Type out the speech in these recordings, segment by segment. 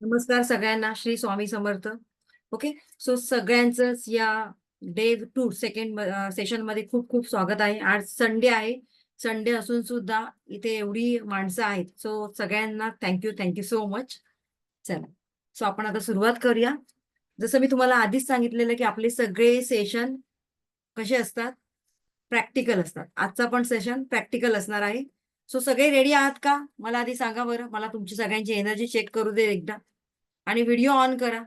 नमस्कार सगळ्यांना, श्री स्वामी समर्थ. Okay. So सगळ्यांचंच या डे 2 सेकंड सेशन मध्ये खूप खूप स्वागत आहे. आज संडे आहे. संडे असून सुद्धा इथे एवढी माणसं आहेत. सो सगळ्यांना थँक्यू सो मच. चला, सो आपण आता सुरुवात करूया. जसं मी तुम्हाला आधीच सांगितलेलं की आपले सगळे सेशन कसे असतात, प्रॅक्टिकल असतात. आजचा पण सेशन प्रॅक्टिकल असणार आहे. सो सगळे रेडी आहात का? मला आधी सांगा बरं. मला तुमची सगळ्यांची एनर्जी चेक करू दे एकदा. आणि व्हिडिओ ऑन करा.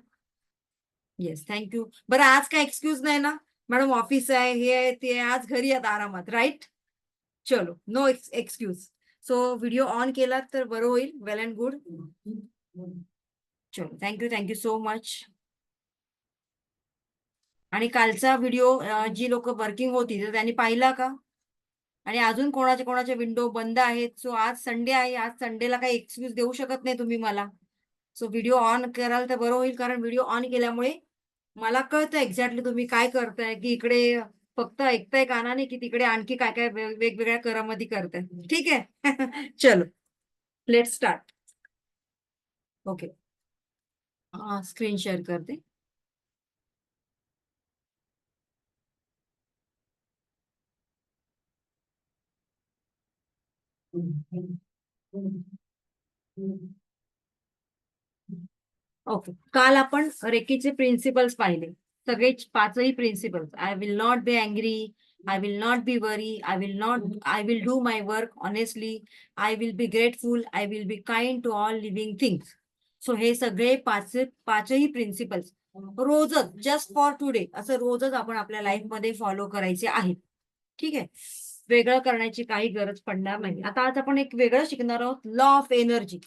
Yes, thank you. बरं, आज काय एक्सक्यूज नाही ना मॅडम? ऑफिस आहे, हे आहे, ते आहे. आज घरी आहेत आरामात, राईट? चलो, no excuse. So video on केला तर बरं होईल. Well and good. चलो, थँक्यू सो मच. आणि कालचा व्हिडिओ जी लोक वर्किंग होती तर त्यांनी पाहिला का? आणि अजून कोणाच्या विंडो बंद आहेत? सो आज संडे आहे. आज संडेला काही एक्सक्यूज देऊ शकत नाही तुम्ही मला. सो व्हिडिओ ऑन कराल तर बरं होईल, कारण व्हिडिओ ऑन केल्यामुळे मला कळतं एक्झॅक्टली तुम्ही काय करताय, की इकडे फक्त ऐकताय कानाने, की तिकडे आणखी काय काय वेगवेगळ्या करामती करताय. ठीक आहे. चलो, let start. Okay. Screen share करते. ओके. काल आपण रेकीचे प्रिन्सिपल्स पाहिले. सगळे पाचही principles. I will not be angry, I will not be worry, I will do my work honestly, I will be grateful, I will be kind to all living things. So हे सगळे पाचही principles रोजच, just for today, असं रोजच आपण आपल्या लाईफमध्ये follow करायचे आहेत. ठीक आहे. वेगळं करण्याची काही गरज पडणार नाही. आता आज आपण एक वेगळं शिकणार आहोत, लॉ ऑफ एनर्जी.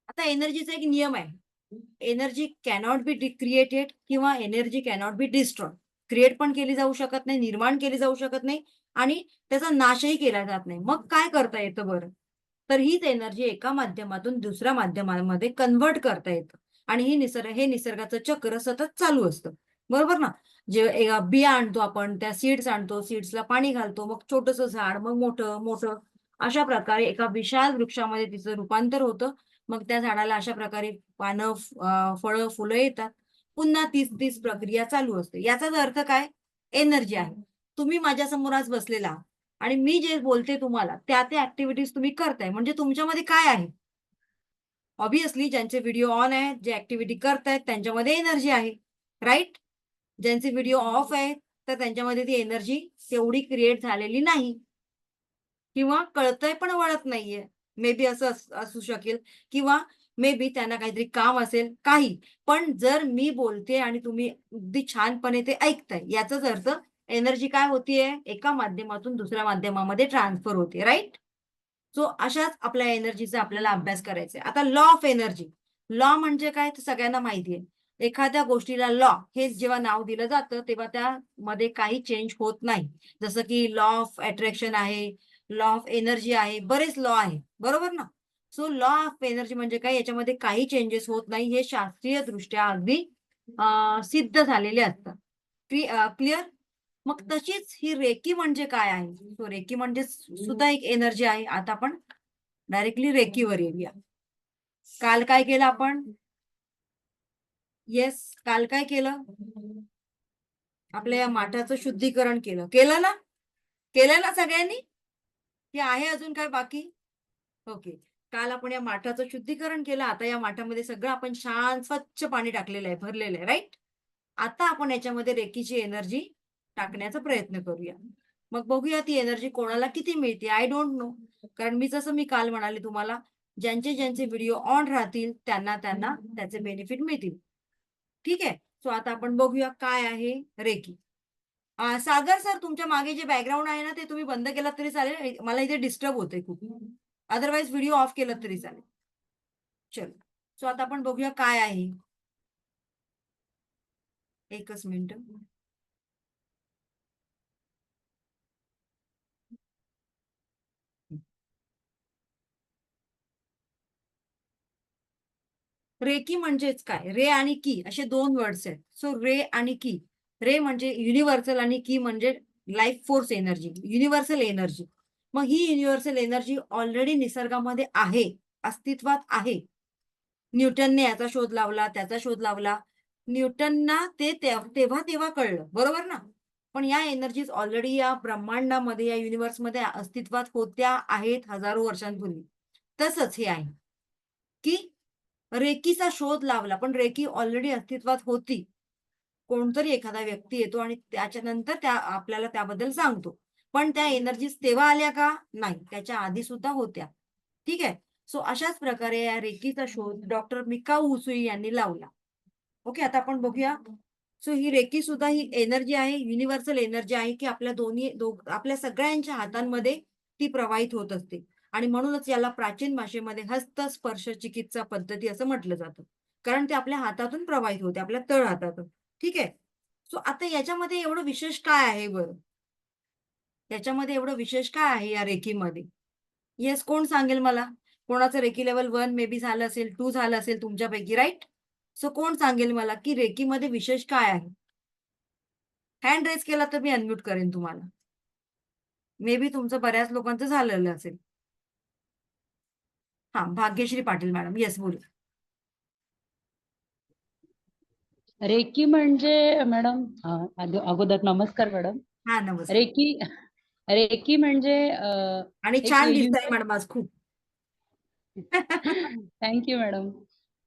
आता एनर्जीचा एक नियम आहे. एनर्जी कॅनॉट बी क्रिएटेड किंवा energy cannot be destroy. Create पण केली जाऊ शकत नाही, निर्माण केली जाऊ शकत नाही, आणि त्याचा नाशही केला जात नाही. मग काय करता येतं बरं? तर हीच एनर्जी एका माध्यमातून दुसऱ्या माध्यमामध्ये कन्व्हर्ट करता येतं. आणि हे निसर्गाचं चक्र सतत चालू असतं. बरोबर ना? जे बिया आणतो आपण, त्या सीड्स आणतो, सीड्सला पाणी घालतो, मग छोटंसं झाड, मग मोठं मोठं, अशा प्रकारे एका विशाल वृक्षामध्ये तिचं रूपांतर होतं. मग त्या झाडाला अशा प्रकारे पानं, फळं, फुलं येतात. पुन्हा तीच तीच प्रक्रिया चालू असते. याचाच अर्थ काय? एनर्जी आहे. तुम्ही माझ्यासमोर आज बसलेला आहात आणि मी जे बोलते तुम्हाला, त्या ऍक्टिव्हिटीज तुम्ही करताय, म्हणजे तुमच्यामध्ये काय आहे? ऑब्व्हियसली ज्यांचे व्हिडिओ ऑन आहेत, जे ऍक्टिव्हिटी करतायत, त्यांच्यामध्ये एनर्जी आहे, राईट? ज्यांचे व्हिडिओ ऑफ आहेत, तर त्यांच्यामध्ये ती एनर्जी तेवढी क्रिएट झालेली नाही, किंवा कळतंय पण वळत नाहीये. मे बी असं असू शकेल, किंवा मे बी त्यांना काहीतरी काम असेल, काही. पण जर मी बोलते आणि तुम्ही अगदी छानपणे ते ऐकताय, याचाच अर्थ एनर्जी काय होतीये? एका माध्यमातून दुसऱ्या माध्यमामध्ये ट्रान्सफर होते, राईट? सो अशाच आपल्या एनर्जीचा आपल्याला अभ्यास करायचा आहे. आता लॉ ऑफ एनर्जी. लॉ म्हणजे काय? तर सगळ्यांना माहिती आहे. एखाद्या गोष्टीला लॉ हे जेव्हा नाव दिलं जातं, तेव्हा त्यामध्ये काही चेंज होत नाही. जसं की लॉ ऑफ अट्रॅक्शन आहे, लॉ ऑफ एनर्जी आहे, बरेच लॉ आहे. बरोबर ना? सो लॉ ऑफ एनर्जी म्हणजे काय? याच्यामध्ये काही चेंजेस होत नाही. हे शास्त्रीयदृष्ट्या अगदी सिद्ध झालेले असतात. क्लिअर? मग तशीच ही रेकी म्हणजे काय आहे? सो रेकी म्हणजे सुद्धा एक एनर्जी आहे. आता आपण डायरेक्टली रेकीवर येऊया. काल काय केलं आपण? येस, काल काय केलं? आपल्या या माठाचं शुद्धीकरण केलं. केलं ना? केलं ना सगळ्यांनी? की आहे अजून काय बाकी? ओके. काल आपण या माठाचं शुद्धीकरण केलं. आता या माठामध्ये सगळं आपण छान स्वच्छ पाणी टाकलेलं आहे, भरलेलं आहे, राईट? आता आपण याच्यामध्ये रेकीची एनर्जी टाकण्याचा प्रयत्न करूया. मग बघूया ती एनर्जी कोणाला किती मिळते. I don't know. कारण मी काल म्हणाले तुम्हाला, ज्यांचे ज्यांचे व्हिडिओ ऑन राहतील त्यांना त्यांना त्याचे बेनिफिट मिळतील. ठीक आहे. सो आता आपण बघूया काय आहे रेकी. सागर सर, तुमच्या मागे जे बॅकग्राऊंड आहे ना, ते तुम्ही बंद केलं तरी चालेल. मला इथे डिस्टर्ब होतंय खूप. अदरवाईज व्हिडिओ ऑफ केला तरी चालेल. चलो. सो आता आपण बघूया काय आहे. एकच मिनिट. रेकी म्हणजेच काय? रे आणि की असे दोन वर्ड्स आहेत. सो रे आणि की. रे म्हणजे युनिव्हर्सल आणि की म्हणजे life force energy, universal energy. मग ही युनिव्हर्सल एनर्जी ऑलरेडी निसर्गामध्ये आहे, अस्तित्वात आहे. न्यूटनने याचा शोध लावला, त्याचा शोध लावला. न्यूटनना ते तेव्हा कळलं, बरोबर ना? पण या एनर्जीज ऑलरेडी या ब्रह्मांडामध्ये, या युनिव्हर्समध्ये अस्तित्वात होत्या आहेत हजारो वर्षांपूर्वी. तसंच हे आहे की रेकीचा शोध लावला, पण रेकी ऑलरेडी अस्तित्वात होती. कोणतरी एखादा व्यक्ती येतो आणि त्याच्यानंतर आपल्याला त्याबद्दल सांगतो. पण त्या एनर्जीज तेव्हा आल्या का? नाही. त्याच्या आधी सुद्धा होत्या. ठीक आहे. सो अशाच प्रकारे या रेकीचा शोध डॉक्टर मिकाऊ उसुई यांनी लावला. ओके, आता आपण बघूया. सो ही रेकी सुद्धा ही एनर्जी आहे, युनिव्हर्सल एनर्जी आहे, की आपल्या सगळ्यांच्या हातांमध्ये ती प्रवाहित होत असते. आणि म्हणूनच याला प्राचीन भाषेमध्ये हस्तस्पर्श चिकित्सा पद्धती असं म्हटलं जातं. कारण ते आपल्या हातातून प्रवाहित होते, आपल्या तळ हातातून. ठीक आहे. सो आता याच्यामध्ये एवढं विशेष काय आहे बरं? याच्यामध्ये एवढं विशेष काय आहे या रेकीमध्ये? येस, कोण सांगेल मला? कोणाचं रेकी लेव्हल 1 मे बी झालं असेल, 2 झालं असेल तुमच्यापैकी, राईट? सो कोण सांगेल मला की रेकीमध्ये विशेष काय आहे? हँड रेज केला तर मी अनम्यूट करेन तुम्हाला. मे बी तुमचं बऱ्याच लोकांचं झालेलं असेल. हां, भाग्यश्री पाटील मॅडम. येस, बोला. रेकी म्हणजे मॅडम, अगोदर नमस्कार मॅडम. हां, नमस्कार. रेकी रेकी म्हणजे आणि एक छान दिसताय मॅडम आज खूप. Thank you madam.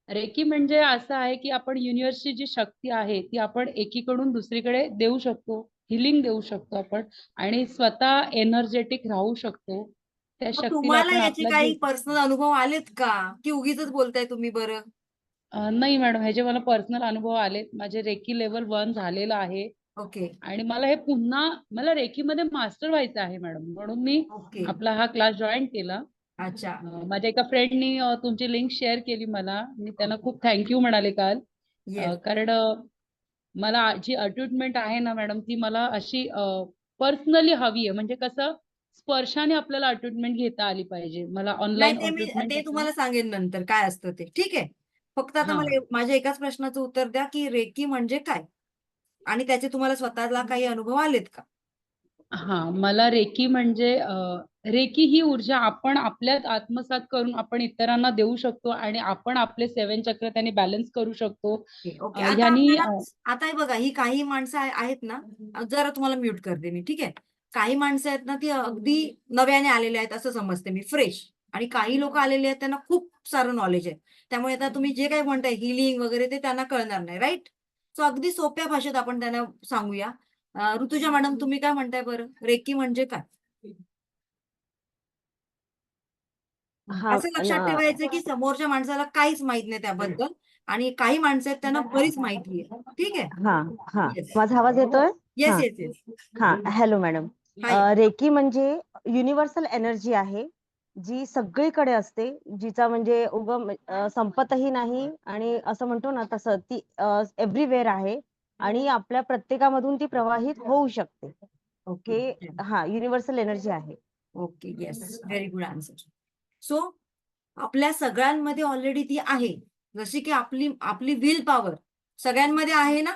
रेकी म्हणजे असं आहे की आपण युनिव्हर्सची जी शक्ती आहे ती आपण एकीकडून दुसरीकडे देऊ शकतो, हिलिंग देऊ शकतो आपण, आणि स्वतः एनर्जेटिक राहू शकतो. त्या मग शक्तीला तुम्हाला आपण याचे आपला काही जीव. पर्सनल अनुभव आलेत का? की उगीचच बोलताय तुम्ही बरं? नाही मॅडम, ह्याचे मला पर्सनल अनुभव आलेत. माझे रेकी लेवल 1 झालेलं आहे. ओके. आणि मला हे पुन्हा मला रेकीमध्ये मास्टर व्हायचं आहे मॅडम, म्हणून मी ओके. आपला हा क्लास जॉईन केला. अच्छा. माझ्या एका फ्रेंडनी तुमची लिंक शेअर केली मला. मी त्यांना खूप थँक्यू म्हणाले काल. येस. कारण मला जी अटॅचमेंट आहे ना मॅडम, ती मला अशी पर्सनली हवी आहे. म्हणजे कसं, स्पर्शाने आपल्याला अटॅचमेंट घेता आली पाहिजे. मला नाही, ऑनलाईन ते अटॅचमेंट तुम्हाला सांगेन नंतर काय असतं ते. ठीक आहे. फक्त आता हा मला माझ्या एकाच प्रश्नाचं उत्तर द्या, की रेकी म्हणजे काय? आणि त्याचे तुम्हाला स्वतःला काही अनुभव आलेत का? हा, मला रेकी म्हणजे रेकी ही ऊर्जा आपण आपल्यात आत्मसात करून आपण इतरांना देऊ शकतो, आणि आपण आपले 7 चक्र त्याने बॅलन्स करू शकतो. Okay, okay. ह्यानी आता हे बघा, ही काही माणसं आहेत ना, जरा तुम्हाला म्यूट करते मी, ठीक आहे? काही माणसं आहेत ना, ती अगदी नव्याने आलेले आहेत असं समजते मी, फ्रेश. आणि काही लोक आलेले आहेत, त्यांना खूप सारं नॉलेज आहे. त्यामुळे आता तुम्ही जे काही म्हणताय हिलिंग वगैरे, ते त्यांना कळणार नाही, राईट? सो अगदी सोप्या भाषेत आपण त्यांना सांगूया. ऋतुजा मॅडम, तुम्ही काय म्हणताय बरं? रेकी म्हणजे काय? हा असं लक्षात ठेवायचं की समोरच्या माणसाला काहीच माहित नाही त्याबद्दल, आणि काही माणसं आहेत त्यांना बरीच माहिती आहे. ठीक आहे? हा हा येस, माझा आवाज येतोय? येस, हा येस, येस. हा हॅलो मॅडम. हाय. रेकी म्हणजे युनिव्हर्सल एनर्जी आहे, जी सगळीकडे असते, जिचा म्हणजे उगम संपतही नाही, आणि असं म्हणतो ना तसं ती एव्हरीवेअर आहे, आणि आपल्या प्रत्येकामधून ती प्रवाहित होऊ शकते. ओके. हे हा युनिव्हर्सल एनर्जी आहे. Okay, yes, very good answer. So आपल्या सगळ्यांमध्ये ऑलरेडी ती आहे. जशी की आपली आपली विल पॉवर सगळ्यांमध्ये आहे ना,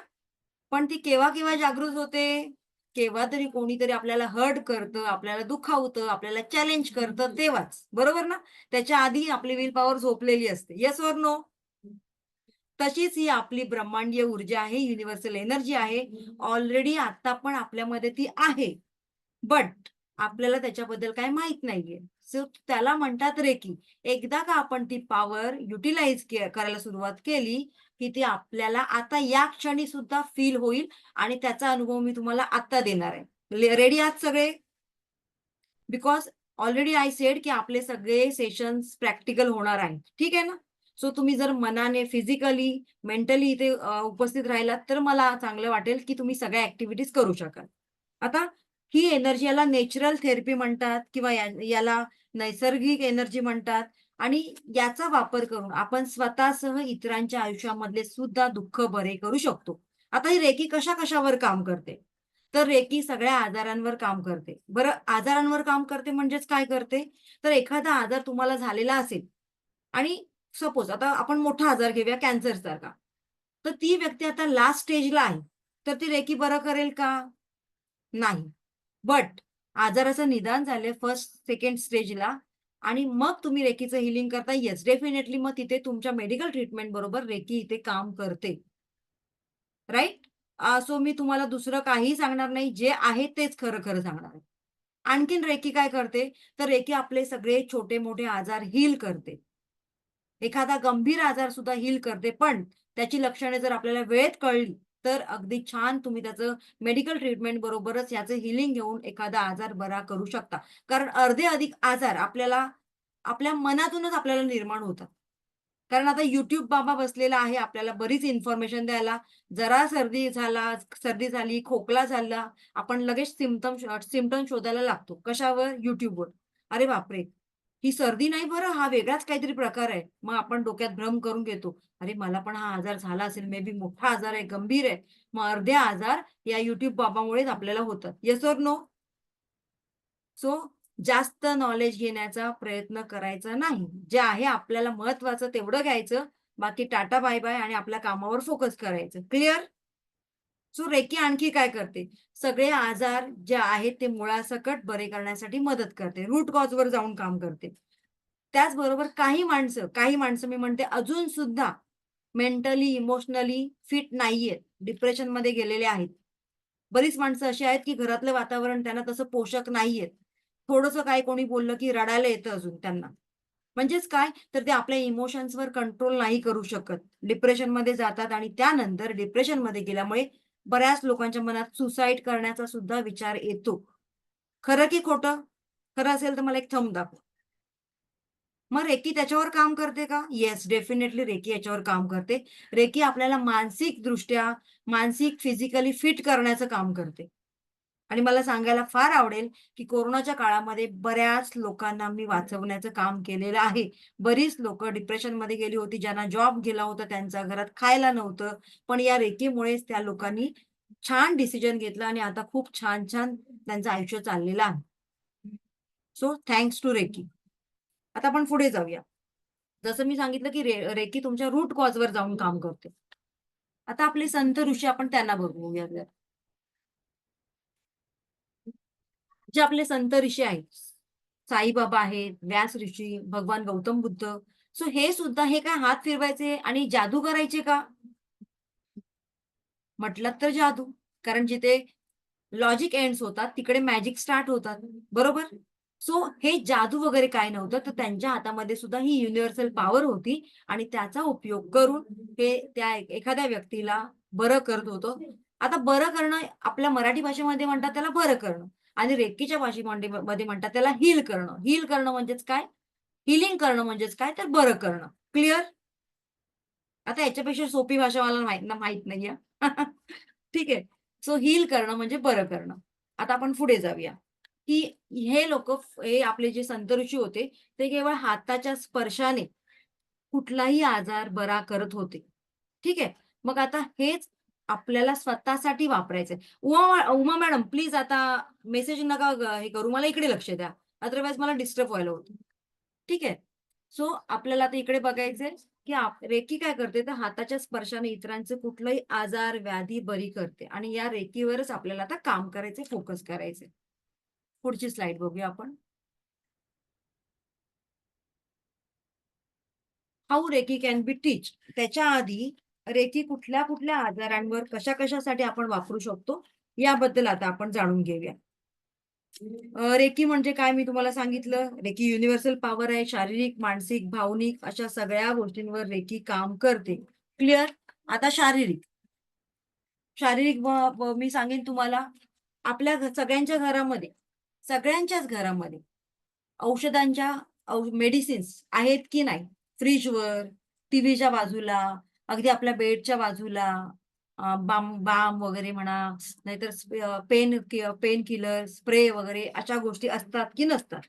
पण ती केव्हा केव्हा जागृत होते? केव्हा तरी कोणीतरी आपल्याला हर्ट करतं, आपल्याला दुखावतं, आपल्याला चॅलेंज करतं तेव्हाच, बरोबर ना? त्याच्या आधी आपली विल पॉवर झोपलेली असते. Yes or no? तशीच ही आपली ब्रह्मांडीय ऊर्जा आहे, युनिव्हर्सल एनर्जी आहे. ऑलरेडी आता पण आपल्यामध्ये ती आहे. बट आपल्याला त्याच्याबद्दल काय माहित नाहीये. सो त्याला म्हणतात रेकी. एकदा का आपण ती पॉवर युटिलाइज करायला सुरुवात केली, की ती आपल्याला आता या क्षणी सुद्धा फील होईल, आणि त्याचा अनुभव मी तुम्हाला आता देणार आहे. रेडी आहात सगळे? बिकॉज ऑलरेडी आय सेड की आपले सगळे सेशन्स प्रॅक्टिकल होणार आहेत. ठीक आहे ना? सो तुम्ही जर मनाने, फिजिकली, मेंटली इथे उपस्थित राहिलात, तर मला चांगलं वाटेल की तुम्ही सगळ्या ऍक्टिव्हिटीज करू शकाल. आता ही एनर्जी, याला नॅचरल थेरपी म्हणतात, किंवा याला नैसर्गिक एनर्जी म्हणतात. आणि याचा वापर करून आपण स्वतःसह इतरांच्या आयुष्यामधले सुद्धा दुःख बरे करू शकतो. आता ही रेकी कशा कशावर काम करते? तर रेकी सगळ्या आजारांवर काम करते. बरं, आजारांवर काम करते म्हणजेच काय करते? तर एखादा आजार तुम्हाला झालेला असेल, आणि सपोज आता आपण मोठा आजार घेऊया, कॅन्सर सारखा. तर ती व्यक्ती आता लास्ट स्टेजला आहे. तर ती रेकी बरं करेल का? नाही. बट आजाराचं निदान झाले फर्स्ट, सेकंड स्टेजला, आणि मग तुम्ही रेकीचं हिलिंग करता, येस डेफिनेटली मग तिथे तुमच्या मेडिकल ट्रीटमेंट बरोबर रेकी इथे काम करते. राईट? सो मी तुम्हाला दुसरं काही सांगणार नाही, जे आहे तेच खरं खरं सांगणार आहे. आणखीन रेकी काय करते, तर रेकी आपले सगळे छोटे मोठे आजार हील करते. एखादा गंभीर आजार सुद्धा हील करते, पण त्याची लक्षणे जर आपल्याला वेळेत कळली तर अगदी छान तुम्ही त्याचं मेडिकल ट्रीटमेंट बरोबरच याचं हिलिंग घेऊन एखादा आजार बरा करू शकता. कारण अर्धे अधिक आजार आपल्याला आपल्या मनातूनच आपल्याला निर्माण होतात. कारण आता YouTube बाबा बसलेला आहे आपल्याला बरीच इन्फॉर्मेशन द्यायला. जरा सर्दी झाली, खोकला झाला, आपण लगेच सिम्प्टम शोधायला लागतो. कशावर? YouTubeवर. अरे बापरे! ही सर्दी नाही बरं, हा वेगळाच काहीतरी प्रकार आहे. मग आपण डोक्यात भ्रम करून घेतो. अरे मला पण हा आजार झाला असेल, मे बी मोठा आजार आहे, गंभीर आहे. मग अर्धे आजार या YouTube बाबामुळेच आपल्याला होतात. Yes or no? सो जास्त नॉलेज घेण्याचा प्रयत्न करायचा नाही. जे आहे आपल्याला महत्वाचं तेवढं घ्यायचं. बाकी टाटा बाय-बाय आणि आपल्या कामावर फोकस करायचं. क्लिअर? सो रेकी आणखी काय करते? सगळे आजार जे आहेत ते मुळासकट बरे करण्यासाठी मदत करते. रूट कॉजवर जाऊन काम करते. त्याचबरोबर काही माणसं मी म्हणते अजून सुद्धा मेंटली, इमोशनली फिट नाहीयेत. डिप्रेशनमध्ये गेलेले आहेत. बरीच माणसं अशी आहेत, की घरातलं वातावरण त्यांना तसं पोषक नाहीये. थोडंसं काय कोणी बोललं, की रडायला येतं अजून त्यांना. म्हणजेच काय, तर ते आपल्या इमोशन्सवर कंट्रोल नाही करू शकत. डिप्रेशनमध्ये जातात आणि त्यानंतर डिप्रेशनमध्ये गेल्यामुळे बऱ्याच लोकांच्या मनात सुसाईड करण्याचा सुद्धा विचार येतो. खरं की खोटं? खरं असेल तर मला एक थंब दाखवा. मग रेकी त्याच्यावर काम करते का? येस, डेफिनेटली रेकी याच्यावर काम करते. रेकी आपल्याला मानसिकदृष्ट्या, फिजिकली फिट करण्याचं काम करते. आणि मला सांगायला फार आवडेल, की कोरोनाच्या काळामध्ये बऱ्याच लोकांना मी वाचवण्याचं काम केलेलं आहे. बरीच लोकं डिप्रेशनमध्ये गेली होती, ज्यांना जॉब गेला होता त्यांचा, घरात खायला नव्हतं. पण या रेकीमुळेच त्या लोकांनी छान डिसिजन घेतला आणि आता खूप छान-छान त्यांचं आयुष्य चाललेलं आहे. So thanks to Reiki. आता आपण पुढे जाऊया. जसं मी सांगितलं, की रेकी तुमच्या रूट कॉजवर जाऊन काम करते. आता आपले संत ऋषी आपण त्यांना बघूया जरा. जे आपले संत ऋषी आहेत. साईबाबा आहेत, व्यास ऋषी, भगवान गौतम बुद्ध. सो हे सुद्धा हे काय हात फिरवायचे आणि जादू करायचे का? म्हटलात तर जादू. कारण जिथे लॉजिक एंड्स होतात, तिकडे मॅजिक स्टार्ट होतात. बरोबर? सो हे जादू वगैरे काय नव्हतं, तर त्यांच्या हातामध्ये सुद्धा ही युनिव्हर्सल पॉवर होती आणि त्याचा उपयोग करून हे त्या एखाद्या व्यक्तीला बरं करत होतं. आता बरं करणं आपल्या मराठी भाषेमध्ये म्हणतात त्याला बरं करणं आणि रेकीच्या मध्ये म्हणतात त्याला हील करणं. हील करणं म्हणजेच काय? हीलिंग करणं म्हणजेच काय? तर बरं करणं. क्लिअर? आता याच्यापेक्षा सोपी भाषा मला माहीत नाहीये. ठीक आहे. सो हील करणं म्हणजे बरं करणं. आता आपण पुढे जाऊया, की हे आपले जे संत ऋषी होते, ते केवळ हाताच्या स्पर्शाने कुठलाही आजार बरा करत होते. ठीक आहे. मग आता हेच आपल्याला स्वतःसाठी वापरायचंय. उमा मॅडम प्लीज आता मेसेज नका हे करू. मला इकडे लक्ष द्या. अदरवाईज मला डिस्टर्ब व्हायला होतं. ठीक आहे. सो आपल्याला आता इकडे बघायचंय, की रेकी काय करते, तर हाताच्या स्पर्शाने इतरांचे कुठलाही आजार, व्याधी बरी करते आणि या रेकीवरच आपल्याला आता काम करायचंय, फोकस करायचंय. पुढची स्लाइड बघूया आपण. हाऊ रेकी कॅन बी टीच. त्याच्या आधी रेकी कुठल्या आजारांवर कशासाठी आपण वापरू शकतो, याबद्दल आता आपण जाणून घेऊया. रेकी म्हणजे काय मी तुम्हाला सांगितलं. रेकी युनिव्हर्सल पॉवर आहे. शारीरिक, मानसिक, भावनिक अशा सगळ्या गोष्टींवर रेकी काम करते. क्लिअर? आता शारीरिक. मी सांगेन तुम्हाला आपल्या सगळ्यांच्याच घरामध्ये औषधांच्या मेडिसिन्स आहेत की नाही? फ्रिजवर, टीव्हीच्या बाजूला, अगदी आपल्या बेडच्या बाजूला बाम वगैरे म्हणा, नाहीतर पेन किलर, स्प्रे वगैरे अशा गोष्टी असतात की नसतात?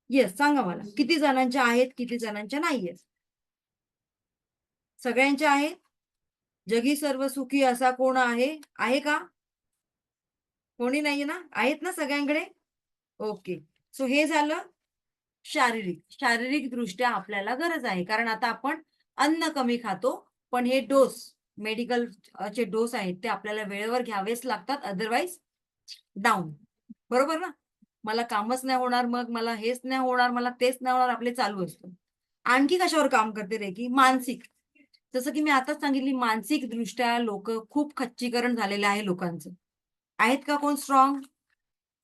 येस, सांगा मला. किती जणांच्या आहेत, किती जणांच्या नाहीयेत? सगळ्यांच्या आहेत? जगी सर्व सुखी असा कोण आहे? आहे का? कोणी नाहीये ना? आहेत ना सगळ्यांकडे? ओके. सो हे झालं शारीरिक. शारीरिकदृष्ट्या आपल्याला गरज आहे. कारण आता आपण अन्न कमी खातो, पण हे मेडिकल चे डोस आहेत ते आपल्याला वेळेवर घ्यावेच लागतात, अदरवाईज डाउन. बरोबर ना? मला कामच नाही होणार, मग मला हेच नाही होणार, मला तेच नाही होणार, आपले चालू असतं. आणखी कशावर काम करते रेकी? मानसिक. जसं की मी आताच सांगितली, मानसिक दृष्ट्या लोक खूप खच्चीकरण झालेलं आहे लोकांचं. आहेत का कोण स्ट्रॉंग?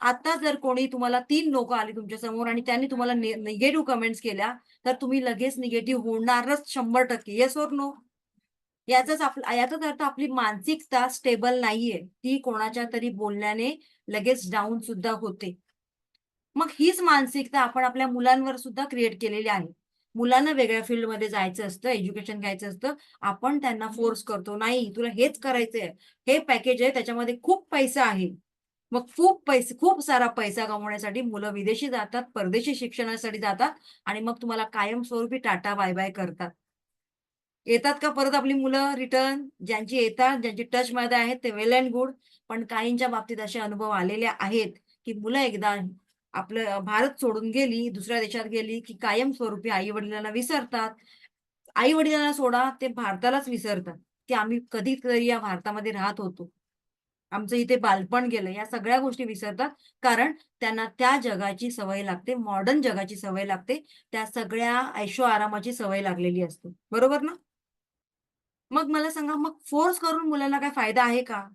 आता जर कोणी तुम्हाला 3 लोक आली तुमच्या समोर आणि त्यांनी तुम्हाला निगेटिव्ह कमेंट्स केल्या, तर तुम्ही लगेच निगेटिव्ह होणारच 100%. Yes or no? याचाच अर्थ आपली मानसिकता स्टेबल नाहीये. ती कोणाच्या तरी बोलण्याने लगेच डाऊन सुद्धा होते. मग हीच मानसिकता आपण आपल्या मुलांवर सुद्धा क्रिएट केलेली आहे. मुलांना वेगळ्या फील्डमध्ये जायचं असतं, एज्युकेशन घ्यायचं असतं. आपण त्यांना फोर्स करतो, "नाही, तुला हेच करायचंय. हे पॅकेज आहे, त्याच्यामध्ये खूप पैसा आहे." मग खूप सारा पैसा कमवण्यासाठी मुलं विदेशी जातात, परदेशी शिक्षणासाठी जातात आणि मग तुम्हाला कायमस्वरूपी टाटा बाय-बाय करतात. येतात का परत आपली मुलं रिटर्न? ज्यांची येतात, ज्यांची टचमध्ये आहेत ते वेल एंड गुड. पण काहींच्या बाबतीत असे अनुभव आलेले आहेत, की मुलं एकदा आपलं भारत सोडून गेली, दुसऱ्या देशात गेली, की कायमस्वरूपी आई-वडिलांना विसरतात. आई-वडिलांना सोडा, ते भारतालाच विसरतात, की आम्ही कधीतरी या भारतामध्ये राहत होतो. आमचं इथे बालपण गेलं. या सगळ्या गोष्टी विसरतात. कारण त्यांना त्या जगाची सवय लागते, मॉडर्न जगाची सवय लागते. त्या सगळ्या ऐशो-आरामाची सवय लागलेली असते. बरोबर ना? मग मला सांगा, मग फोर्स करून मुलाला काय फायदा आहे का?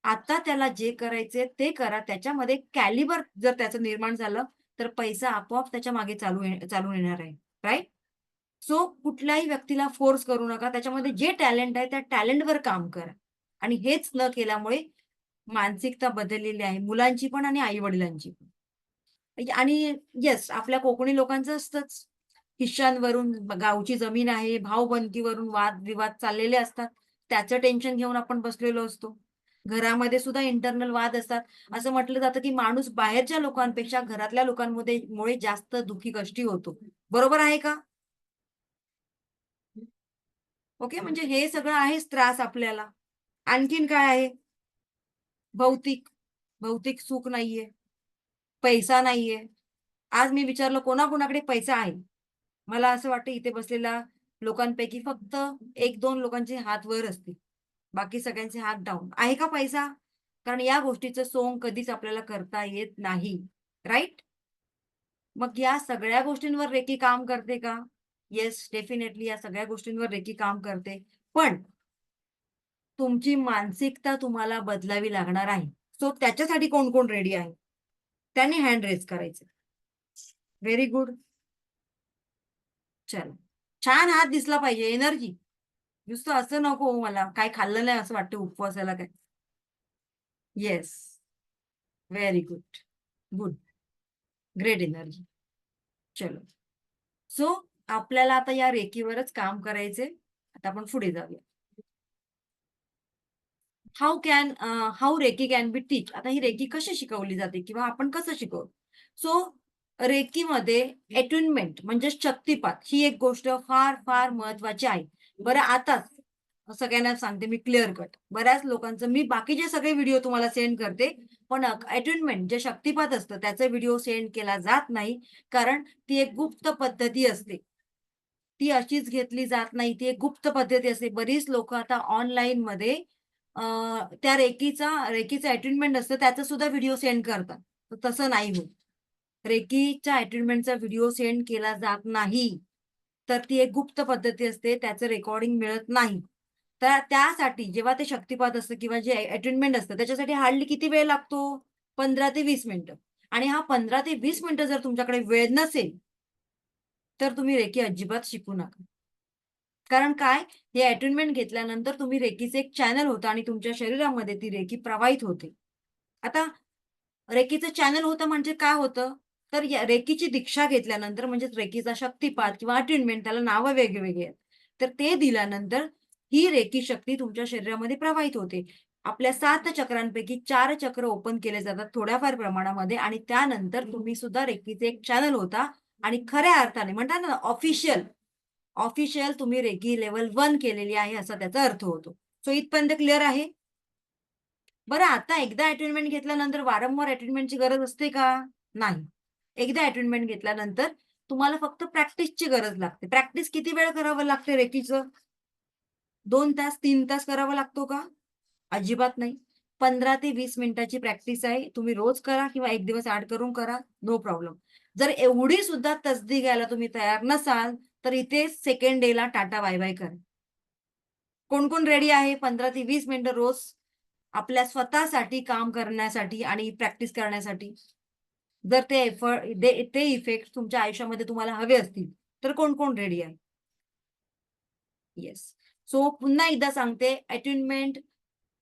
आता त्याला जे करायचंय ते करा. त्याच्यामध्ये कॅलिबर जर त्याचं निर्माण झालं, तर पैसा आपोआप त्याच्या मागे चालून येणार आहे. राइट? सो कुठल्याही व्यक्तीला फोर्स करू नका. त्याच्यामध्ये जे टॅलेंट आहे, त्या टॅलेंटवर काम करा. आणि हेच न केल्यामुळे मानसिकता बदललेली आहे मुलांची पण आणि आई-वडिलांची पण. आणि येस, आपल्या कोकणी लोकांचं असतंच. हिश्श्यांवरून, गावची जमीन आहे, भावबंदीवरून वाद-विवाद चाललेले असतात. त्याचं टेन्शन घेऊन आपण बसलेलो असतो. घरामध्ये सुद्धा इंटरनल वाद असतात. असं म्हटलं जातं, की माणूस बाहेरच्या लोकांपेक्षा घरातल्या लोकांमध्ये मुळे जास्त दुःखी कष्टी होतो. बरोबर आहे का? ओके, म्हणजे हे सगळं आहेच त्रास आपल्याला. आणखीन काय आहे? भौतिक. भौतिक सुख नाहीये, पैसा नाहीये. आज मी विचारलं कोणाकोणाकडे पैसा आहे? मला असं वाटतं इथे बसलेल्या लोकांपैकी फक्त 1-2 लोकांचे हात वर असतील. बाकी सगळ्यांचे हात डाउन. आहे का पैसा? कारण या गोष्टीचं सोंग कधीच आपल्याला करता येत नाही. राइट? मग या सगळ्या गोष्टींवर रेकी काम करते का? येस, डेफिनेटली या सगळ्या गोष्टींवर रेकी काम करते. पण तुमची मानसिकता तुम्हाला बदलावी लागणार आहे. सो त्याच्यासाठी कोण-कोण रेडी आहे? त्याने हँड रेज करायचं. Very good. चला. छान हात दिसला पाहिजे, एनर्जी. नुसतं असं नको हो मला, काय खाल्लं नाही असं वाटतं उपवासाला काय. Yes. Very good. Good. Great energy. चलो. सो आपल्याला आता या रेकीवरच काम करायचंय. आता आपण पुढे जाऊया. हाऊ रेकी कॅन बी टीच. आता ही रेकी कशी शिकवली जाते किंवा आपण कसं शिकवतो? सो रेकीमध्ये अट्युनमेंट म्हणजे शक्तिपात ही एक गोष्ट फार महत्वाची आहे. बरं आताच सगळ्यांना सांगते मी क्लिअर कट. बऱ्याच लोकांचं मी बाकीचे सगळे व्हिडिओ तुम्हाला सेंड करते. पण अट्युनमेंट जे शक्तिपात असतं त्याचा व्हिडिओ सेंड केला जात नाही. कारण ती एक गुप्त पद्धती असते. ती अशीच घेतली जात नाही. ती एक गुप्त पद्धती असते. बरीच लोकं आता ऑनलाईनमध्ये अ, त्या रेकीचं अटेन्डमेंट असतं त्याचा सुद्धा व्हिडिओ सेंड करतात. तर तसं नाही होत. रेकीच्या अटेन्डमेंटचा व्हिडिओ सेंड केला जात नाही. तर ती एक गुप्त पद्धती असते. त्याचं रेकॉर्डिंग मिळत नाही. तर त्यासाठी जेव्हा ते शक्तिपात असतं किंवा जे अटेन्डमेंट असतं त्याच्यासाठी हार्डली किती वेळ लागतो? 15 ते 20 मिनिटं. आणि हा 15 ते 20 मिनिटं जर तुमच्याकडे वेळ नसेल, तर तुम्ही रेकी अजिबात शिकू नका. कारण काय, हे अटेन्मेंट घेतल्यानंतर तुम्ही रेकीचं एक चॅनल होतं आणि तुमच्या शरीरामध्ये ती रेकी प्रवाहित होते. आता रेकीचं चॅनल होतं म्हणजे काय होतं? तर या रेकीची दीक्षा घेतल्यानंतर म्हणजेच रेकीचा शक्तिपात किंवा अटेन्मेंट त्याला नावं वेगवेगळी आहेत. तर ते दिल्यानंतर ही रेकी शक्ती तुमच्या शरीरामध्ये प्रवाहित होते. आपल्या 7 चक्रांपैकी 4 चक्र ओपन केले जातात थोड्याफार प्रमाणामध्ये आणि त्यानंतर तुम्ही सुद्धा रेकीचे एक चॅनल होता आणि खऱ्या अर्थाने म्हणतात ना ऑफिशियल तुम्ही रेकी लेव्हल 1 केलेली आहे असा त्याचा अर्थ होतो. सो इथपर्यंत क्लिअर आहे? बरं आता एकदा अटेन्मेंट घेतल्यानंतर वारंवार अटेन्मेंटची गरज असते का? नाही. एकदा अटेन्मेंट घेतल्यानंतर तुम्हाला फक्त प्रॅक्टिसची गरज लागते. प्रॅक्टिस किती वेळ करावं लागते रेकीचं? 2 तास, 3 तास करावा लागतो का? अजिबात नाही. 15 ते 20 मिनिटाची प्रॅक्टिस आहे. तुम्ही रोज करा किंवा एक दिवस आड करून करा, नो प्रॉब्लेम. जर एवढी सुद्धा तसदी घ्यायला तुम्ही तयार नसाल, तर इथे सेकंड डेला टाटा बाय बाय करा. कोण कोण रेडी आहे 15 ते 20 मिनिटं रोज आपल्या स्वतःसाठी काम करण्यासाठी आणि प्रॅक्टिस करण्यासाठी? जर ते ते इफेक्ट तुमच्या आयुष्यामध्ये तुम्हाला हवे असतील, तर कोण कोण रेडी आहे? येस. सो पुन्हा एकदा सांगते, अटेन्डमेंट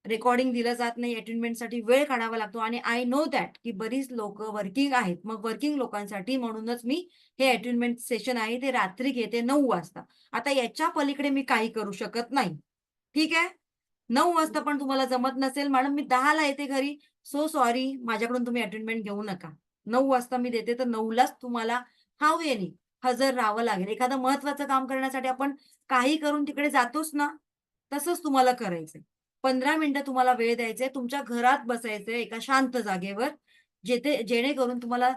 रेकॉर्डिंग दिलं जात नाही. अटेन्डमेंटसाठी वेळ काढावा लागतो आणि आय नो दॅट की बरीच लोक वर्किंग आहेत. मग वर्किंग लोकांसाठी म्हणूनच मी हे अटेन्डमेंट सेशन आहे ते रात्री घेते 9 वाजता. आता याच्या पलीकडे मी काही करू शकत नाही. ठीक आहे? 9 वाजता पण तुम्हाला जमत नसेल, मॅडम मी 10ला येते घरी, सो सॉरी, माझ्याकडून तुम्ही अटेन्डमेंट घेऊ नका. 9 वाजता मी देते, तर 9लाच तुम्हाला हाव एनी हजर राहावं लागेल. एखादं महत्वाचं काम करण्यासाठी आपण काही करून तिकडे जातोच ना, तसंच तुम्हाला करायचंय. 15 मिनिटं तुम्हाला वेळ द्यायचाय. तुमच्या घरात बसायचंय एका शांत जागेवर, जेणेकरून तुम्हाला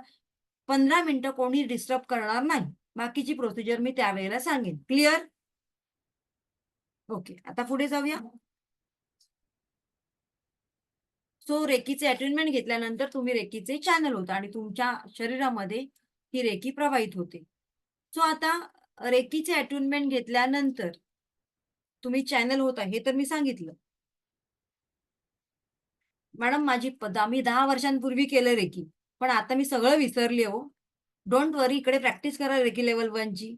15 मिनिटं कोणी डिस्टर्ब करणार नाही. बाकीची प्रोसिजर मी त्यावेळेला सांगेन. क्लिअर? ओके. आता पुढे जाऊया. सो रेकीचे अटेन्डमेंट घेतल्यानंतर तुम्ही रेकीचे चॅनल होता आणि तुमच्या शरीरामध्ये ही रेकी प्रवाहित होते. सो आता रेकीचे अटेन्डमेंट घेतल्यानंतर तुम्ही चॅनल होता हे तर मी सांगितलं. मॅडम मी 10 वर्षांपूर्वी केलं रेकी, पण आता मी सगळं विसरले हो. डोंट वरी, इकडे प्रॅक्टिस करा रेकी लेवल 1 ची.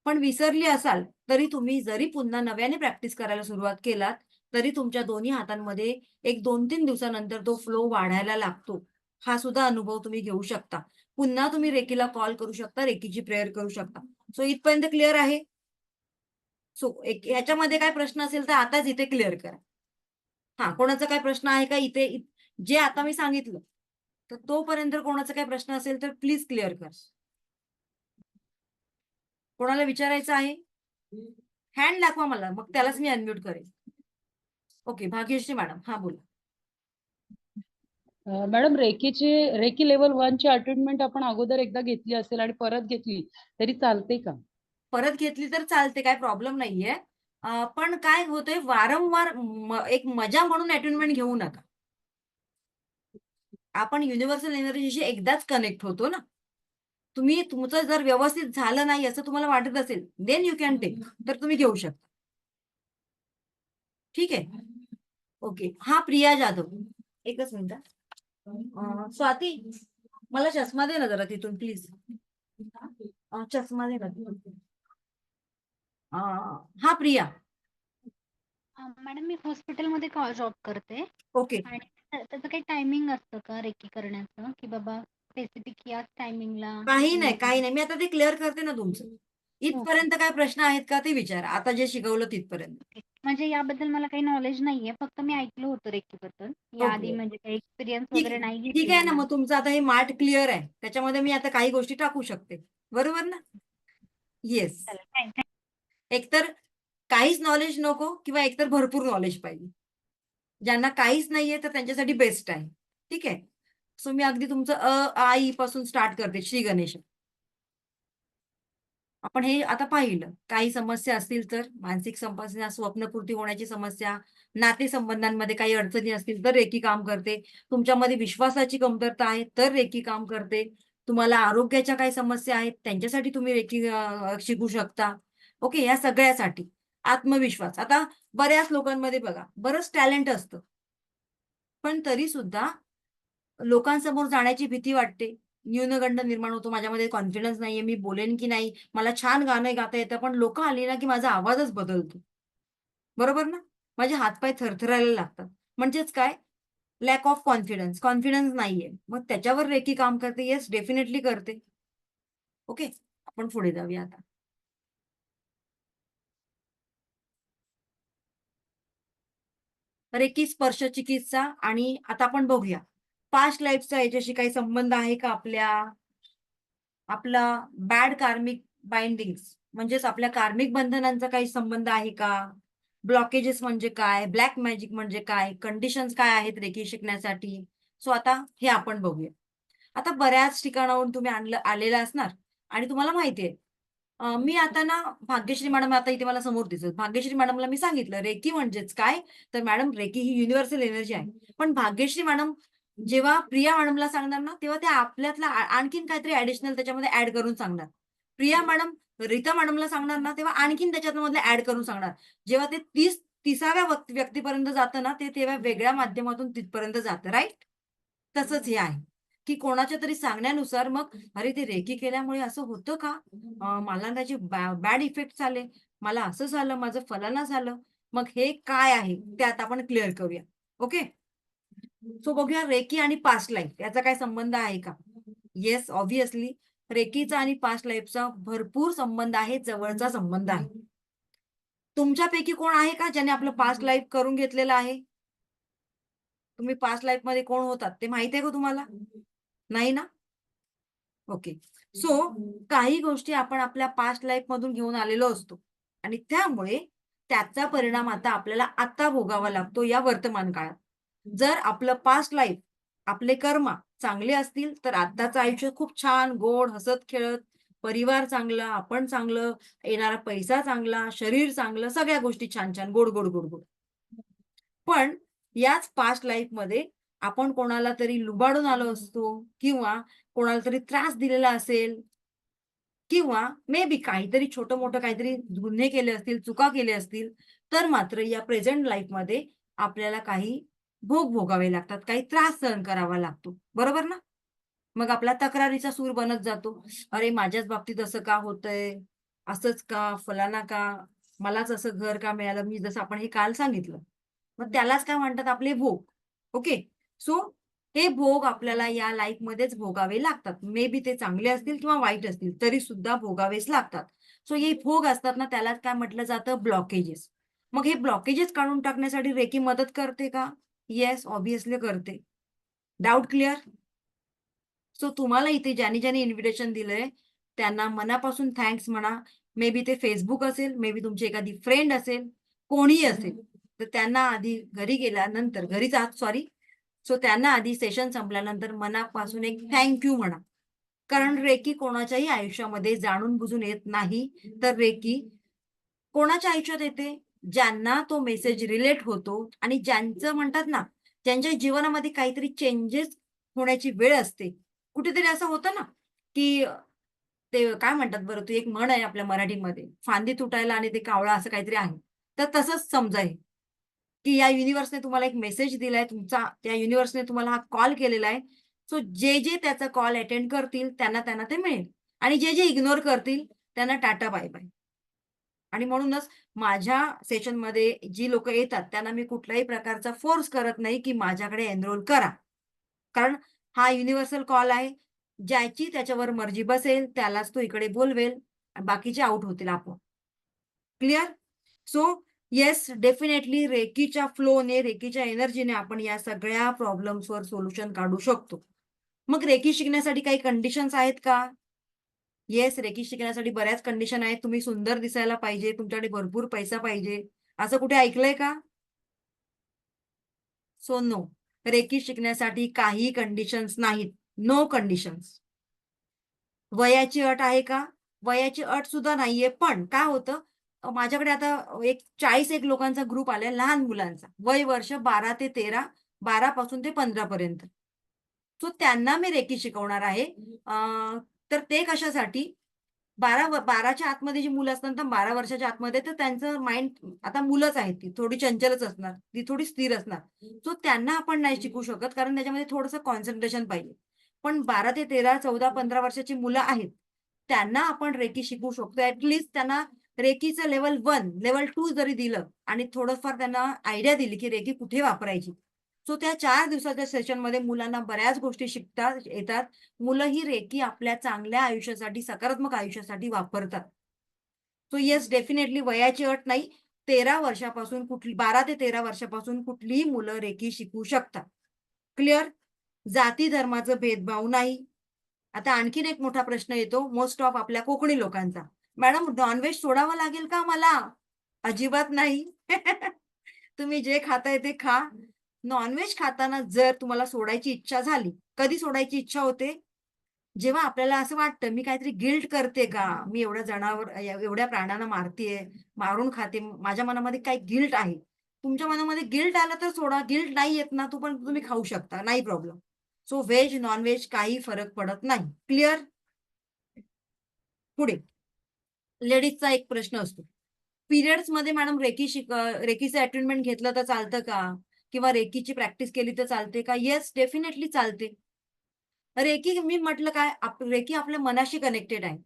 पण विसरली असाल तरी तुम्ही जरी पुन्हा नव्याने प्रॅक्टिस करायला सुरुवात केलात, तरी तुमच्या दोन्ही हातांमध्ये एक 2-3 दिवसानंतर तो फ्लो वाढायला लागतो. हा सुद्धा अनुभव तुम्ही घेऊ शकता. पुन्हा तुम्ही रेकीला कॉल करू शकता, रेकीची प्रेयर करू शकता. सो इथपर्यंत क्लिअर आहे? सो ह्याच्यामध्ये काय प्रश्न असेल तर आताच इथे क्लिअर करा. हा, कोणाचा काय प्रश्न आहे का इथे? जे आता मी सांगितलं, तर तोपर्यंत कोणाचा काय प्रश्न असेल तर प्लीज क्लिअर कर. कोणाला विचारायचं आहे? हँड दाखवा मला, मग त्यालाच मी अनम्यूट करेन. ओके, भाग्यश्री मॅडम, हा बोला. मॅडम, रेकी लेवल 1 ची अटेन्डमेंट आपण अगोदर एकदा घेतली असेल आणि परत घेतली तरी चालते का? परत घेतली तर चालते, काय प्रॉब्लेम नाहीये. पण काय होतंय, वारंवार एक मजा म्हणून अटेन्डमेंट घेऊ नका. आपण युनिव्हर्सल एनर्जीशी एकदाच कनेक्ट होतो ना. तुमचं जर व्यवस्थित झालं नाही असं तुम्हाला वाटत असेल, देन यू कॅन टेक, तर तुम्ही घेऊ शकता. ठीक आहे? ओके. हा, प्रिया जाधव, एकच मिनिट. स्वाती, मला चष्मा दे ना जरा तिथून प्लीज. चष्मा दे ना तिथून. हा, प्रिया. मॅडम, मी हॉस्पिटलमध्ये जॉब करते ओके. आणि त्याचं काही टायमिंग असतं का रेकी करण्याचं, की बाबा स्पेसिफिक याच टायमिंगला? काही नाही. मी आता ते क्लिअर करते ना तुमचं. इथपर्यंत काय प्रश्न आहेत का ते विचारा. आता जे शिकवलं तिथपर्यंत. म्हणजे याबद्दल मला काही नॉलेज नाहीये, फक्त मी ऐकलं होतं रेकी बद्दल. याआधी ओके. म्हणजे काही एक्सपिरियन्स ठीक वगैरे नाही ठीक आहे ना, घेतलेला. मग तुमचं आता हे मार्ट क्लिअर आहे. त्याच्यामध्ये मी आता काही गोष्टी टाकू शकते. बरोबर ना? येस. चालेल. एकतर काहीच नॉलेज नको किंवा एकतर भरपूर नॉलेज पाहिजे. ज्यांना काहीच नाहीये तर त्यांच्यासाठी बेस्ट आहे. ठीक आहे? सो मी अगदी तुमचं आ, ई पासून स्टार्ट करते. श्री गणेश. आपण हे आता पाहिलं. काही समस्या असतील तर मानसिक समस्या, स्वप्नपूर्ती होण्याची समस्या, नातेसंबंधांमध्ये काही अडचणी असतील तर रेकी काम करते. तुमच्यामध्ये विश्वासाची कमतरता आहे तर रेकी काम करते. तुम्हाला आरोग्याच्या काही समस्या आहेत त्यांच्यासाठी तुम्ही रेकी शिकू शकता. ओके, या सगळ्यासाठी. आत्मविश्वास, आता बऱ्याच लोकांमध्ये बघा, बरंच टॅलेंट असतं, पण तरी सुद्धा लोकांसमोर जाण्याची भीती वाटते. न्यूनगंड निर्माण होतो. माझ्यामध्ये कॉन्फिडन्स नाहीये, मी बोलेन की नाही, मला छान गाणं गाता येतं, पण लोक आली ना की माझा आवाजच बदलतो. बरोबर ना? माझे हातपाय थरथरायला लागतात. म्हणजेच काय? लॅक ऑफ कॉन्फिडन्स नाहीये. मग त्याच्यावर रेकी काम करते? येस, डेफिनेटली करते. ओके, आपण पुढे जाऊया आता. रेकी स्पर्श चिकित्सा, आणि आता आपण बघूया पास्ट लाईफचा याच्याशी काही संबंध आहे का आपला बॅड कार्मिक बाइंडिंग्स, म्हणजेच आपल्या कार्मिक बंधनांचा काही संबंध आहे का? ब्लॉकेजेस म्हणजे काय? ब्लॅक मॅजिक म्हणजे काय? कंडिशन्स काय आहेत रेकी शिकण्यासाठी? सो आता हे आपण बघूया. आता बऱ्याच ठिकाणाहून तुम्ही आलेला असणार आणि तुम्हाला माहिती आहे मी आता ना भाग्यश्री मॅडम आता इथे मला समोर दिसत, भाग्यश्री मॅडमला मी सांगितलं रेकी म्हणजेच काय, तर मॅडम रेकी ही युनिव्हर्सल एनर्जी आहे. पण भाग्यश्री मॅडम जेव्हा प्रिया मॅडमला सांगणार ना, तेव्हा ते आपल्यातला आणखीन काहीतरी ऍडिशनल त्याच्यामध्ये ऍड करून सांगणार. प्रिया मॅडम रीता मॅडमला सांगणार ना, तेव्हा आणखीन त्याच्यामध्ये ऍड करून सांगणार. जेव्हा ते 30व्या व्यक्तीपर्यंत जातं ना, ते तेव्हा वेगळ्या माध्यमातून तिथपर्यंत जातं, राईट? तसंच हे आहे की कोणाच्या तरी सांगण्यानुसार मग अरे ते रेकी केल्यामुळे असं होतं का, मला त्याचे बॅड इफेक्ट आले, मला असं झालं, माझं फलाना झालं. मग हे काय आहे ते आता आपण क्लिअर करूया. ओके, सो बघूया रेकी आणि पास्ट लाईफ याचा काय संबंध आहे का. येस, ऑब्व्हियसली रेकीचा आणि पास्ट लाईफचा भरपूर संबंध आहे, जवळचा संबंध आहे. तुमच्यापैकी कोण आहे का ज्याने आपलं पास्ट लाईफ करून घेतलेलं आहे? तुम्ही पास्ट लाईफ मध्ये कोण होतात ते माहित आहे का तुम्हाला? नाही ना? ओके, सो काही गोष्टी आपण आपल्या पास्ट लाईफ मधून घेऊन आलेलो असतो आणि त्यामुळे त्याचा परिणाम आता आपल्याला आता भोगावा लागतो या वर्तमान काळात. जर आपलं पास्ट लाईफ, आपले कर्म चांगले असतील तर आत्ताचं आयुष्य खूप छान, गोड, हसत खेळत, परिवार चांगला, आपण चांगलं, येणारा पैसा चांगला, शरीर चांगलं, सगळ्या गोष्टी छान छान, गोड गोड गोड गोड. पण याच पास्ट लाईफ मध्ये आपण कोणाला तरी लुबाडून आलो असतो किंवा कोणाला तरी त्रास दिलेला असेल किंवा मे बी काहीतरी छोटं मोठं काहीतरी गुन्हे केले असतील, चुका केल्या असतील, तर मात्र या प्रेझेंट लाईफमध्ये आपल्याला काही भोग भोगावे लागतात, काही त्रास सहन करावा लागतो. बरोबर ना? मग आपला तक्रारीचा सूर बनत जातो. अरे माझ्याच बाबतीत असं का होतंय? असंच का? फलाना का? मलाच असं घर का मिळालं? मी जसं आपण हे काल सांगितलं. मग त्यालाच काय म्हणतात आपले भोग. ओके. सो हे भोग आपल्याला या लाईफमध्येच भोगावे लागतात. मे बी ते चांगले असतील किंवा वाईट असतील, तरी सुद्धा भोगावेच लागतात. सो हे भोग असतात ना, त्याला काय म्हटलं जातं ब्लॉकेजेस. मग हे ब्लॉकेजेस काढून टाकण्यासाठी रेकी मदत करते का? येस, ऑब्व्हियसली करते. Doubt clear? सो तुम्हाला इथे ज्यांनी इन्व्हिटेशन दिलंय त्यांना मनापासून थँक्स म्हणा. मे बी ते फेसबुक असेल, मे बी तुमची एखादी फ्रेंड असेल, कोणीही असेल. तर त्यांना आधी घरी गेल्यानंतर, घरीच आहात सॉरी, सो त्यांना आधी सेशन संपल्यानंतर मनापासून एक थँक यू म्हणा. कारण रेकी कोणाच्याही आयुष्यामध्ये जाणून बुजून येत नाही, तर रेकी कोणाच्या आयुष्यात येते? ज्यांना तो मेसेज रिलेट होतो आणि ज्यांचं म्हणतात ना, ज्यांच्या जीवनामध्ये काहीतरी चेंजेस होण्याची वेळ असते. कुठेतरी असं होतं ना, की ते काय म्हणतात बरं, ती एक म्हण आहे आपल्या मराठीमध्ये, फांदी तुटायला आणि ते कावळा असं काहीतरी आहे. तर तसंच समजा हे, की या युनिव्हर्सने तुम्हाला एक मेसेज दिलाय, तुमचा त्या युनिव्हर्सने तुम्हाला हा कॉल केलेला आहे. सो जे त्याचा कॉल अटेंड करतील त्यांना ते मिळेल आणि जे इग्नोर करतील त्यांना टाटा बाय बाय. आणि म्हणूनच माझ्या सेशनमध्ये जी लोकं येतात त्यांना मी कुठल्याही प्रकारचा फोर्स करत नाही, की माझ्याकडे एनरोल करा. कारण हा युनिव्हर्सल कॉल आहे. ज्याची त्याच्यावर मर्जी बसेल त्यालाच तो इकडे बोलवेल आणि बाकीचे आउट होतील आपोआप. क्लिअर? सो येस, डेफिनेटली रेकीच्या फ्लोने, रेकीच्या एनर्जीने आपण या सगळ्या प्रॉब्लेम्सवर सोल्युशन काढू शकतो. मग रेकी शिकण्यासाठी काही कंडिशन्स आहेत का? येस, रेकी शिकण्यासाठी बऱ्याच कंडिशन आहेत. तुम्ही सुंदर दिसायला पाहिजे, तुमच्याकडे भरपूर पैसा पाहिजे. असं कुठे ऐकलंय का? So no. रेकी शिकण्यासाठी काही कंडिशन्स नाहीत. No conditions. वयाची अट आहे का? वयाची अट सुद्धा नाहीये. पण काय होतं, माझ्याकडे आता एक 40 लोकांचा ग्रुप आलाय लहान मुलांचा. वय वर्ष 12 ते 13, 12 पासून ते 15 पर्यंत. सो त्यांना मी रेकी शिकवणार आहे. तर ते कशासाठी? 12च्या आतमध्ये जी मुलं असतात ना, 12 वर्षाच्या आतमध्ये, तर त्यांचं माइंड, आता मुलंच आहेत ती, थोडी चंचलच असणार, ती थोडी स्थिर असणार. सो त्यांना आपण नाही शिकवू शकत कारण त्याच्यामध्ये थोडंसं कॉन्सन्ट्रेशन पाहिजे. पण 12 ते 13, 14, 15 वर्षाची मुलं आहेत, त्यांना आपण रेकी शिकवू शकतो. ॲटलीस्ट त्यांना रेकीचं लेव्हल 1, लेव्हल 2 जरी दिलं आणि थोडंफार त्यांना आयडिया दिली, की रेकी कुठे वापरायची. सो त्या 4 दिवसाच्या सेशनमध्ये मुलांना बऱ्याच गोष्टी शिकता येतात. मुलं ही रेकी आपल्या चांगल्या आयुष्यासाठी, सकारात्मक आयुष्यासाठी वापरतात. सो येस, डेफिनेटली वयाची अट नाही. 13 वर्षापासून 12 ते 13 वर्षापासून कुठलीही मुलं रेकी शिकू शकतात. क्लिअर? जाती धर्माचं भेदभाव नाही. आता आणखीन एक मोठा प्रश्न येतो मोस्ट ऑफ आपल्या कोकणी लोकांचा. मॅडम नॉनव्हेज सोडावं लागेल का मला? अजिबात नाही. तुम्ही जे खाताय ते खा. नॉनव्हेज खाताना जर तुम्हाला सोडायची इच्छा झाली, कधी सोडायची इच्छा होते? जेव्हा आपल्याला असं वाटतं मी काहीतरी गिल्ट करते का, मी एवढ्या प्राण्यांना मारतेय, मारून खाते, माझ्या मनामध्ये काही गिल्ट आहे. तुमच्या मनामध्ये गिल्ट आलं तर सोडा, गिल्ट नाही येत ना, पण तुम्ही खाऊ शकता, नाही problem. So veg non veg काही फरक पडत नाही. क्लिअर? पुढे लेडीजचा एक प्रश्न असतो, पिरियड्स मध्ये मॅडम रेकीचं अटेंडमेंट घेतलं तर चालतं का, किंवा रेकीची प्रॅक्टिस केली तर चालते का? येस, डेफिनेटली चालते. रेकी मी म्हटलं काय, रेकी आपल्या मनाशी कनेक्टेड आहे.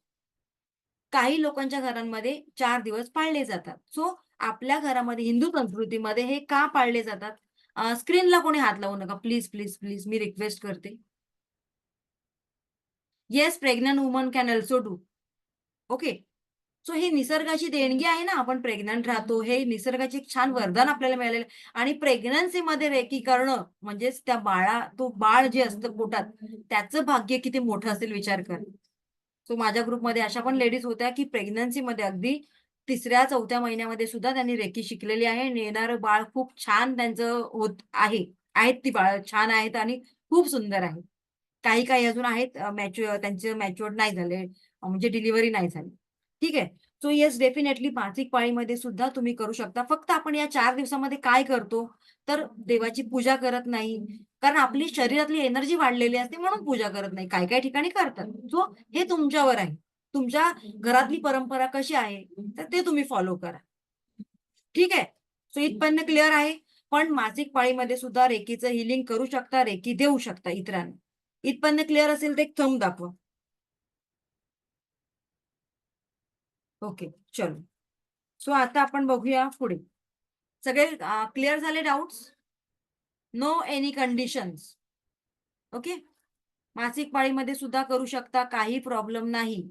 काही लोकांच्या घरांमध्ये 4 दिवस पाळले जातात. सो आपल्या घरामध्ये हिंदू संस्कृतीमध्ये हे का पाळले जातात? स्क्रीनला कोणी हात लावू नका प्लीज प्लीज प्लीज, मी रिक्वेस्ट करते. Yes, pregnant woman can also do. Okay. So ही निसर्गाची देणगी आहे ना, आपण प्रेग्नंट राहतो, हे निसर्गाचे एक छान वरदान आपल्याला मिळालेलं आहे. आणि प्रेग्नन्सीमध्ये रेकी करणं म्हणजेच त्या तो बाळ जे असतं पोटात, त्याचं भाग्य किती मोठं असेल विचार कर. सो माझ्या ग्रुपमध्ये अशा पण लेडीज होत्या की प्रेग्नन्सीमध्ये अगदी 3ऱ्या-4थ्या महिन्यामध्ये सुद्धा त्यांनी रेकी शिकलेली आहे आणि येणारं बाळ खूप छान त्यांचं होत आहे. आहेत ती बाळं छान आहेत आणि खूप सुंदर आहेत. काही काही अजून आहेत त्यांचे मॅच्युअर्ड नाही झाले, म्हणजे डिलिव्हरी नाही झाली. ठीक आहे. सो येस, डेफिनेटली मासिक पाळीमध्ये सुद्धा तुम्ही करू शकता. फक्त आपण या 4 दिवसामध्ये काय करतो, तर देवाची पूजा करत नाही. कारण आपली शरीरातली एनर्जी वाढलेली असते म्हणून पूजा करत नाही. काही-काही ठिकाणी करतात. सो हे तुमच्यावर आहे. तुमच्या घरातली परंपरा कशी आहे, तर ते तुम्ही फॉलो करा. ठीक आहे. सो इथपर्यंत क्लिअर आहे. पण मासिक पाळीमध्ये सुद्धा रेकीचं हिलिंग करू शकता, रेकी देऊ शकता इतरांना. इथपर्यंत क्लिअर असेल तर एक थंब दाखवा. ओके, चलो. सो आता आपण बघूया पुढे. सगळे क्लिअर झाले doubts? No any conditions. Okay. मासिक पाळीमध्ये सुद्धा करू शकता, काही प्रॉब्लेम नाही.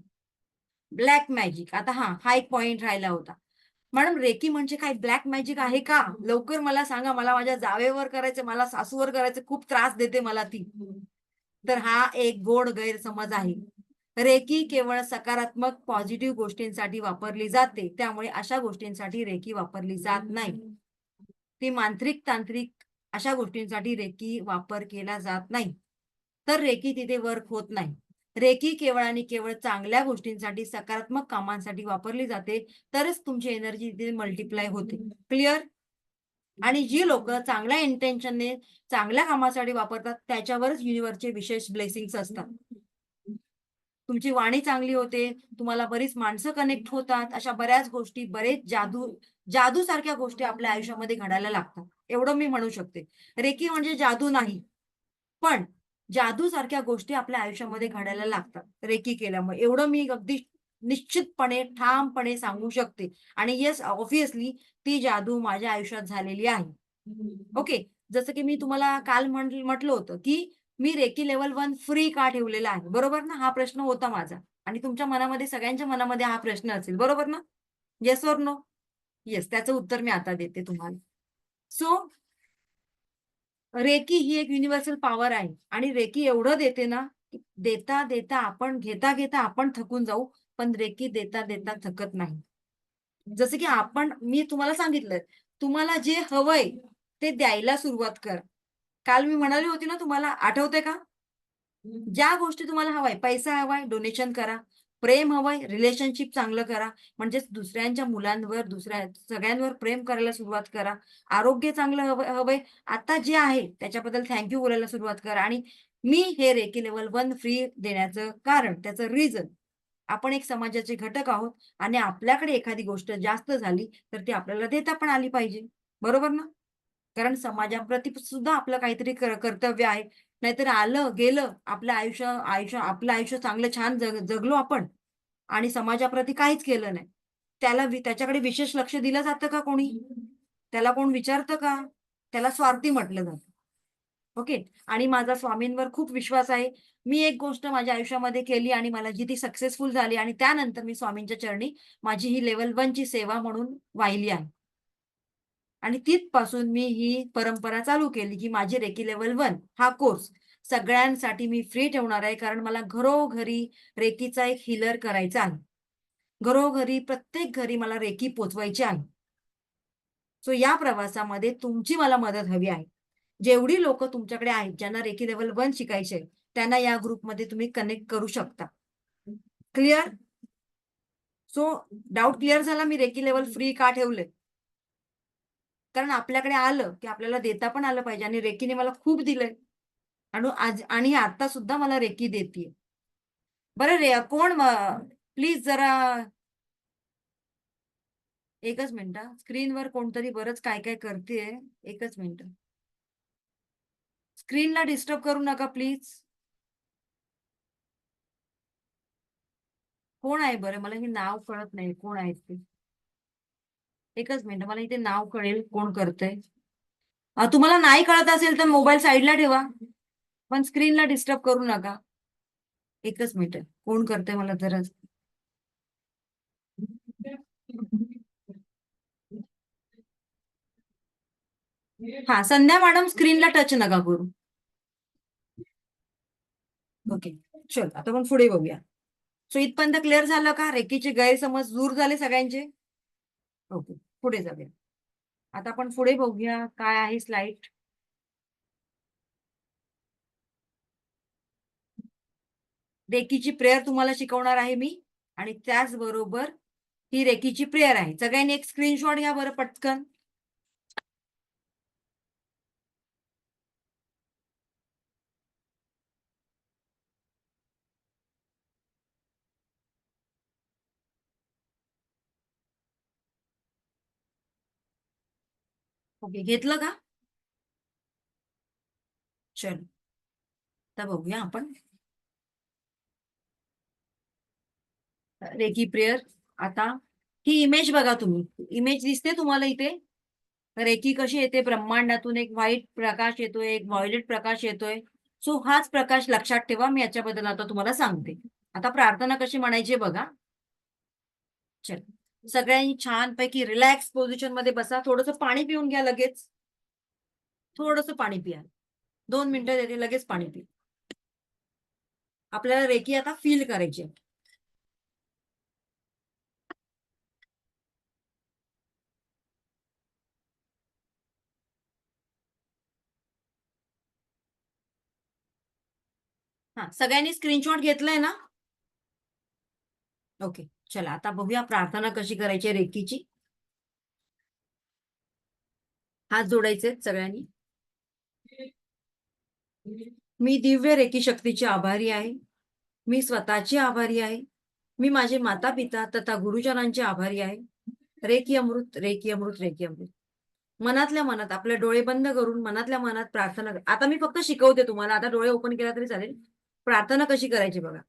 ब्लॅक मॅजिक, आता हा एक पॉइंट राहिला होता. मॅडम रेकी म्हणजे काय ब्लॅक मॅजिक आहे का? लवकर मला सांगा, मला माझ्या जावेवर करायचं, मला सासूवर करायचं, खूप त्रास देते मला ती. तर हा एक गोड गैरसमज आहे. रेकी केवळ सकारात्मक पॉझिटिव्ह गोष्टींसाठी वापरली जाते, त्यामुळे अशा गोष्टींसाठी रेकी वापरली जात नाही. ती मांत्रिक तांत्रिक अशा गोष्टींसाठी रेकी वापर केला जात नाही. तर रेकी तिथे वर्क होत नाही. रेकी केवळ आणि केवळ चांगल्या गोष्टींसाठी, सकारात्मक कामांसाठी वापरली जाते, तरच तुमची एनर्जी तिथे मल्टिप्लाय होते. क्लिअर? आणि जी लोक चांगल्या इंटेन्शनने चांगल्या कामासाठी वापरतात, त्याच्यावरच युनिव्हर्सचे विशेष ब्लेसिंग्स असतात. तुमची वाणी चांगली होते, तुम्हाला बरीच माणसं कनेक्ट होतात, अशा बऱ्याच गोष्टी, बरेच जादू सारख्या गोष्टी आपल्या आयुष्यामध्ये घडायला लागतात. एवढं मी म्हणू शकते. रेकी म्हणजे जादू नाही, पण जादू सारख्या गोष्टी आपल्या आयुष्यामध्ये घडायला लागतात रेकी केल्यामुळे. एवढं मी अगदी निश्चितपणे, ठामपणे सांगू शकते. आणि येस, ऑब्व्हियसली ती जादू माझ्या आयुष्यात झालेली आहे. ओके. जसं की मी तुम्हाला काल म्हटलं होतं की मी रेकी लेव्हल 1 फ्री का ठेवलेला आहे, बरोबर ना? हा प्रश्न होता माझा. आणि तुमच्या मनामध्ये, सगळ्यांच्या मनामध्ये हा प्रश्न असेल, बरोबर ना? Yes or no? येस, त्याचं उत्तर मी आता देते तुम्हाला. सो रेकी ही एक युनिव्हर्सल पॉवर आहे आणि रेकी एवढं देते ना, की देता देता आपण, घेता घेता आपण थकून जाऊ, पण रेकी देता देता थकत नाही. जसं की मी तुम्हाला सांगितलं, तुम्हाला जे हवंय ते द्यायला सुरुवात कर. काल मी म्हणाली होती ना तुम्हाला, आठवतंय का? ज्या गोष्टी तुम्हाला हवाय, पैसा हवाय, डोनेशन करा. प्रेम हवंय, रिलेशनशिप चांगलं करा. म्हणजेच दुसऱ्यांच्या मुलांवर, दुसऱ्या सगळ्यांवर प्रेम करायला सुरुवात करा. आरोग्य चांगलं हवंय, आता जे आहे त्याच्याबद्दल थँक्यू बोलायला सुरुवात करा. आणि मी हे रेकी लेव्हल 1 फ्री देण्याचं कारण, त्याचं रिझन, आपण एक समाजाचे घटक आहोत आणि आपल्याकडे एखादी गोष्ट जास्त झाली तर ती आपल्याला देता पण आली पाहिजे. बरोबर ना? कारण समाजाप्रती सुद्धा आपलं काहीतरी कर्तव्य आहे. नाहीतर आलं गेलं आपलं आयुष्य चांगलं छान जगलो आपण आणि समाजाप्रती काहीच केलं नाही. त्याच्याकडे विशेष लक्ष दिलं जातं का कोणी? त्याला कोण विचारतं का? त्याला स्वार्थी म्हटलं जातं. ओके. आणि माझा स्वामींवर खूप विश्वास आहे. मी एक गोष्ट माझ्या आयुष्यामध्ये केली आणि मला जी ती सक्सेसफुल झाली आणि त्यानंतर मी स्वामींच्या चरणी माझी ही लेव्हल 1 ची सेवा म्हणून वाहिली आहे. आणि तिथपासून मी ही परंपरा चालू केली की माझी रेकी लेव्हल 1 हा कोर्स सगळ्यांसाठी मी फ्री ठेवणार आहे. कारण मला घरोघरी रेकीचा एक हिलर करायचा आहे. घरोघरी, प्रत्येक घरी मला रेकी पोचवायची आहे. सो या प्रवासामध्ये तुमची मला मदत हवी आहे. जेवढी लोक तुमच्याकडे आहेत, ज्यांना रेकी लेव्हल 1 शिकायचे, त्यांना या ग्रुपमध्ये तुम्ही कनेक्ट करू शकता. क्लिअर? सो डाऊट क्लिअर झाला मी रेकी लेवल फ्री का ठेवले? कारण आपल्याकडे आलं की आपल्याला देता पण आलं पाहिजे आणि रेकीने मला खूप दिलंय आणि आता सुद्धा मला रेकी देते. बरं रे कोण प्लीज जरा एकच मिनिट, स्क्रीनवर कोणतरी बरंच काय काय करतेय. एकच मिनिट, स्क्रीनला डिस्टर्ब करू नका प्लीज. कोण आहे बरं? मला हे नाव कळत नाही कोण आहे ते. एकच मिनिट, मला इथे नाव कळेल कोण करतंय. तुम्हाला नाही कळत असेल तर मोबाईल साईडला ठेवा, पण स्क्रीनला डिस्टर्ब करू नका. एकच मिनिट, कोण करतंय मला जरा. हा, संध्या मॅडम स्क्रीनला टच नका करू. ओके, चल आता आपण पुढे बघूया. सो इथपर्यंत क्लिअर झालं का? रेकीचे गैरसमज दूर झाले सगळ्यांचे? ओके, पुढे जाऊया. आता आपण पुढे बघूया काय आहे स्लाइड. रेकीची प्रेयर तुम्हाला शिकवणार आहे मी आणि त्याचबरोबर ही रेकीची प्रेयर आहे. सगळ्यांनी एक स्क्रीनशॉट घ्या बरं पटकन. ओके, घेतलं का? चल आता बघूया आपण रेकी प्रेयर. आता ही इमेज बघा तुम्ही, इमेज दिसते तुम्हाला इथे? रेकी कशी येते? ब्रह्मांडातून एक व्हाईट प्रकाश येतोय, एक व्हायोलेट प्रकाश येतोय. सो हाच प्रकाश लक्षात ठेवा. मी याच्याबद्दल आता तुम्हाला सांगते. आता प्रार्थना कशी म्हणायची बघा. चल, सगळ्यांनी छान पैकी रिलॅक्स पोझिशन मध्ये बसा. थोडंसं पाणी पिऊन घ्या लगेच. थोडंसं पाणी पिया. 2 मिनिटं देते, लगेच पाणी पिया. आपल्याला रेकी आता फील करायची आहे. हा, सगळ्यांनी स्क्रीनशॉट घेतलाय ना? ओके, चला आता बघूया प्रार्थना कशी करायची रेकीची. हात जोडायचे सगळ्यांनी. मी दिव्य रेकी शक्तीची आभारी आहे. मी स्वतःची आभारी आहे. मी माझे माता पिता तथा गुरुजनांचे आभारी आहे. रेकी अमृत, रेकी अमृत, रेकी अमृत. मनातल्या मनात आपले डोळे बंद करून मनातल्या मनात प्रार्थना. आता मी फक्त शिकवते तुम्हाला. आता डोळे ओपन केला तरी चालेल. प्रार्थना कशी करायची बघा.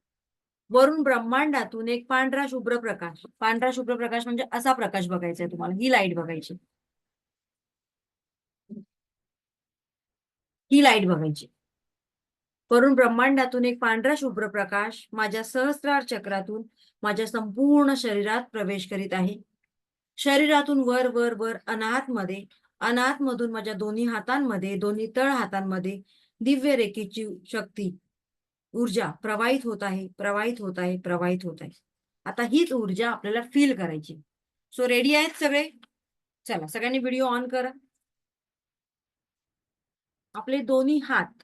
वरून ब्रह्मांडातून एक पांढरा शुभ्र प्रकाश. पांढरा शुभ्र प्रकाश म्हणजे असा प्रकाश बघायचा आहे तुम्हाला. ही लाईट बघायची. ही लाईट बघायची. वरून ब्रह्मांडातून एक पांढरा शुभ्र प्रकाश माझ्या सहस्रार चक्रातून माझ्या संपूर्ण शरीरात प्रवेश करीत आहे. शरीरातून वर वर वर अनाहत मध्ये, अनाहत मधून माझ्या दोन्ही हातांमध्ये, दोन्ही तळ हातांमध्ये दिव्य रेखीची शक्ती, ऊर्जा प्रवाहित होत आहे, प्रवाहित होत आहे, प्रवाहित होत आहे. आता हीच ऊर्जा आपल्याला फील करायची. सो रेडी आहेत सगळे? चला, सगळ्यांनी व्हिडिओ ऑन करा. आपले दोन्ही हात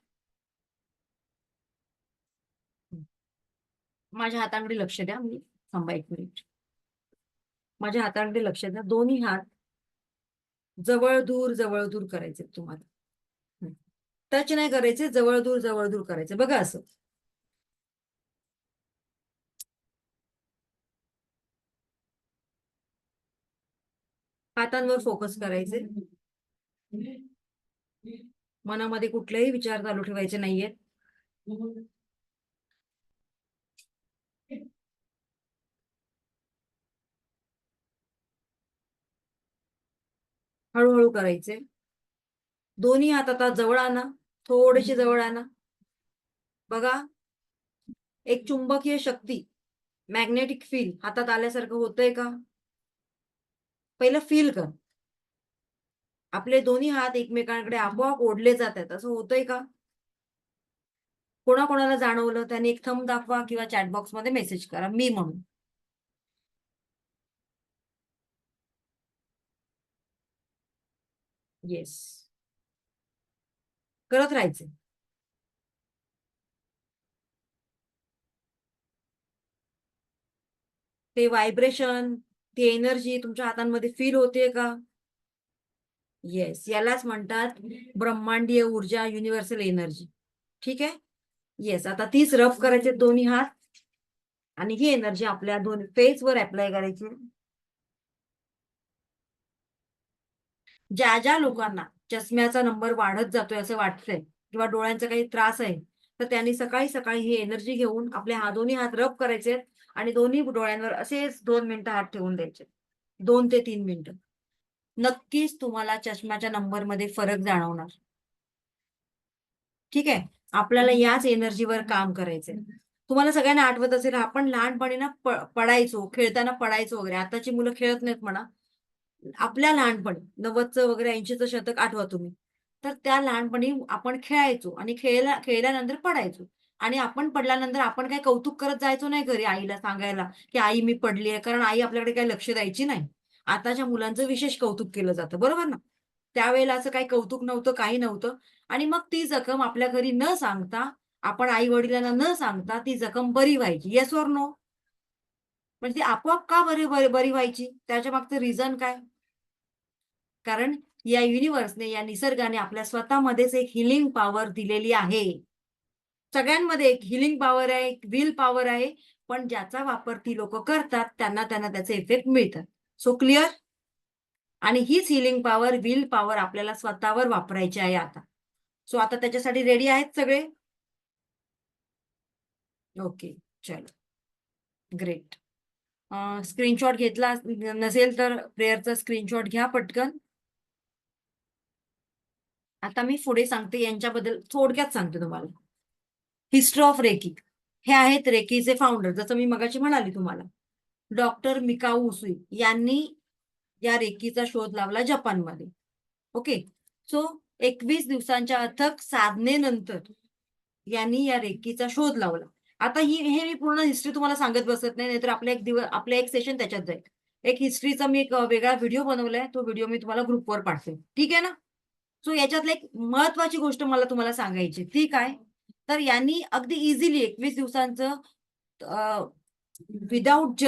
माझ्या हातांकडे लक्ष द्या. मी थांबा एक मिनिट. माझ्या हातांकडे लक्ष द्या. दोन्ही हात जवळ दूर करायचे तुम्हाला. टच नाही करायचे, जवळ दूर करायचे. बघा असं. हातांवर फोकस करायचे. मनामध्ये कुठलेही विचार चालू ठेवायचे नाहीयेत. हळूहळू करायचे. दोन्ही हात आता जवळ आणा, थोडेसे जवळ आणा. बघा, एक चुंबकीय शक्ती, मॅग्नेटिक फील हातात आल्यासारखं होतंय का? पहिलं फील कर. आपले दोन्ही हात एकमेकांकडे आपोआप ओढले जात आहेत, असं होतंय का? कोणाकोणाला जाणवलं त्याने एक थंब दाखवा किंवा चॅट बॉक्स मध्ये मेसेज करा, मी म्हणून. येस, करत राहायचे. ते व्हायब्रेशन, ती एनर्जी तुमच्या हातांमध्ये फील होते का? येस, यालाच म्हणतात ब्रह्मांडीय ऊर्जा, युनिव्हर्सल एनर्जी. ठीक आहे. येस, आता तीच रफ करायचे दोन्ही हात आणि ही एनर्जी आपल्या दोन फेस वर अप्लाय करायची. ज्या ज्या लोकांना चष्म्याचा नंबर वाढत जातोय असं वाटतंय किंवा डोळ्यांचा काही त्रास आहे, तर त्यांनी सकाळी सकाळी ही एनर्जी घेऊन आपले दोन्ही हात रब करायचे आणि दोन्ही डोळ्यांवर असेच 2 मिनिटं हात ठेवून द्यायचे. 2 ते 3 मिनिटं. नक्कीच तुम्हाला चष्म्याच्या नंबरमध्ये फरक जाणवणार. ठीक आहे. आपल्याला याच एनर्जीवर काम करायचंय. तुम्हाला सगळ्यांना आठवत असेल, आपण लहानपणी ना पडायचो, खेळताना पडायचो वगैरे. आताची मुलं खेळत नाहीत म्हणा. आपल्या लहानपणी 90चं वगैरे 80चं शतक आठवा तुम्ही. तर त्या लहानपणी आपण खेळायचो आणि खेळल्यानंतर पडायचो. आणि आपण पडल्यानंतर आपण काही कौतुक करत जायचो नाही घरी आईला सांगायला, की आई मी पडली आहे. कारण आई आपल्याकडे काही लक्ष द्यायची नाही. आताच्या मुलांचं विशेष कौतुक केलं जातं, बरोबर ना? त्यावेळेला असं काही कौतुक नव्हतं, काही नव्हतं. आणि मग ती जखम आपल्या घरी न सांगता, आपण आई-वडिलांना न सांगता ती जखम बरी व्हायची. Yes or no? म्हणजे ती आपोआप का बरी व्हायची? त्याच्या मागचं रिझन काय? कारण या युनिव्हर्सने, या निसर्गाने आपल्या स्वतःमध्येच एक हिलिंग पॉवर दिलेली आहे. सगळ्यांमध्ये एक हिलिंग पॉवर आहे, एक विल पॉवर आहे. पण ज्याचा वापर ती लोकं करतात, त्यांना त्याचे इफेक्ट मिळतात. So clear? आणि हीच हिलिंग पॉवर, विल पॉवर आपल्याला स्वतःवर वापरायची आहे आता. सो आता त्याच्यासाठी रेडी आहेत सगळे? ओके, चलो. ग्रेट. स्क्रीनशॉट घेतला नसेल तर प्रेयरचा स्क्रीनशॉट घ्या पटकन. आता मी पुढे सांगते, यांच्याबद्दल थोडक्यात सांगते तुम्हाला. History of Reiki. हे आहेत रेकीचे फाउंडर, जसं मी मगाशी म्हणाली तुम्हाला. डॉक्टर मिकाऊ उसुई यांनी या रेकीचा शोध लावला जपानमध्ये. ओके. सो 21 दिवसांच्या अथक साधनेनंतर यांनी या रेकीचा शोध लावला. आता हे मी पूर्ण हिस्ट्री तुम्हाला सांगत बसत नाही, नाहीतर आपलं एक सेशन त्याच्यात जाईल. एक हिस्ट्रीचा मी एक वेगळा व्हिडिओ बनवलाय, तो व्हिडिओ मी तुम्हाला ग्रुपवर पाठवेन. ठीक आहे ना? सो याच्यातली एक महत्वाची गोष्ट मला तुम्हाला सांगायची, ती काय? तर यांनी अगदी इझिली 21 दिवसांचं विदाऊट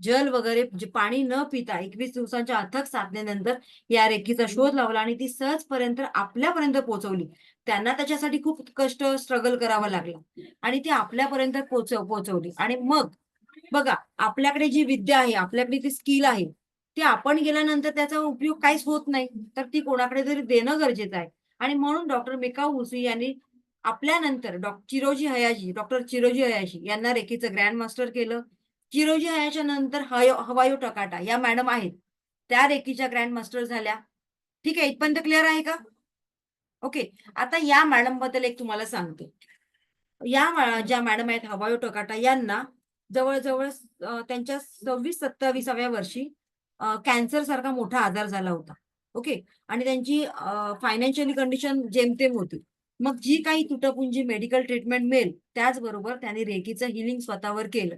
जल वगैरे जे पाणी न पिता 21 दिवसांच्या अथक साधनेनंतर या रेकीचा शोध लावला आणि ती सहजपर्यंत आपल्यापर्यंत पोहोचवली. त्यांना त्याच्यासाठी खूप कष्ट, स्ट्रगल करावं लागलं आणि ती आपल्यापर्यंत पोहोचवली. आणि मग बघा, आपल्याकडे जी विद्या आहे, आपल्याकडे ती स्किल आहे, ती आपण गेल्यानंतर त्याचा उपयोग काहीच होत नाही. तर ती कोणाकडे तरी देणं गरजेचं आहे. आणि म्हणून डॉक्टर मिकाऊ उसुई यांनी आपल्यानंतर डॉक्टर चिरोजी हयाशी यांना रेकीचं ग्रँड मास्टर केलं. चिरोजी हयाच्या नंतर हवायो टकाटा या मॅडम आहेत, त्या रेकीच्या ग्रँड मास्टर झाल्या. ठीक आहे, इथपर्यंत क्लिअर आहे का? ओके. आता या मॅडम बद्दल एक तुम्हाला सांगते. ज्या मॅडम आहेत हवायो टकाटा, यांना जवळजवळ त्यांच्या 26-27व्या वर्षी कॅन्सर सारखा मोठा आजार झाला होता. ओके. आणि त्यांची फायनान्शियली कंडिशन जेमतेम होती. मग जी काही तुटपुंजी मेडिकल ट्रीटमेंट मिळेल, त्याचबरोबर त्यांनी रेकीचं हिलिंग स्वतःवर केलं.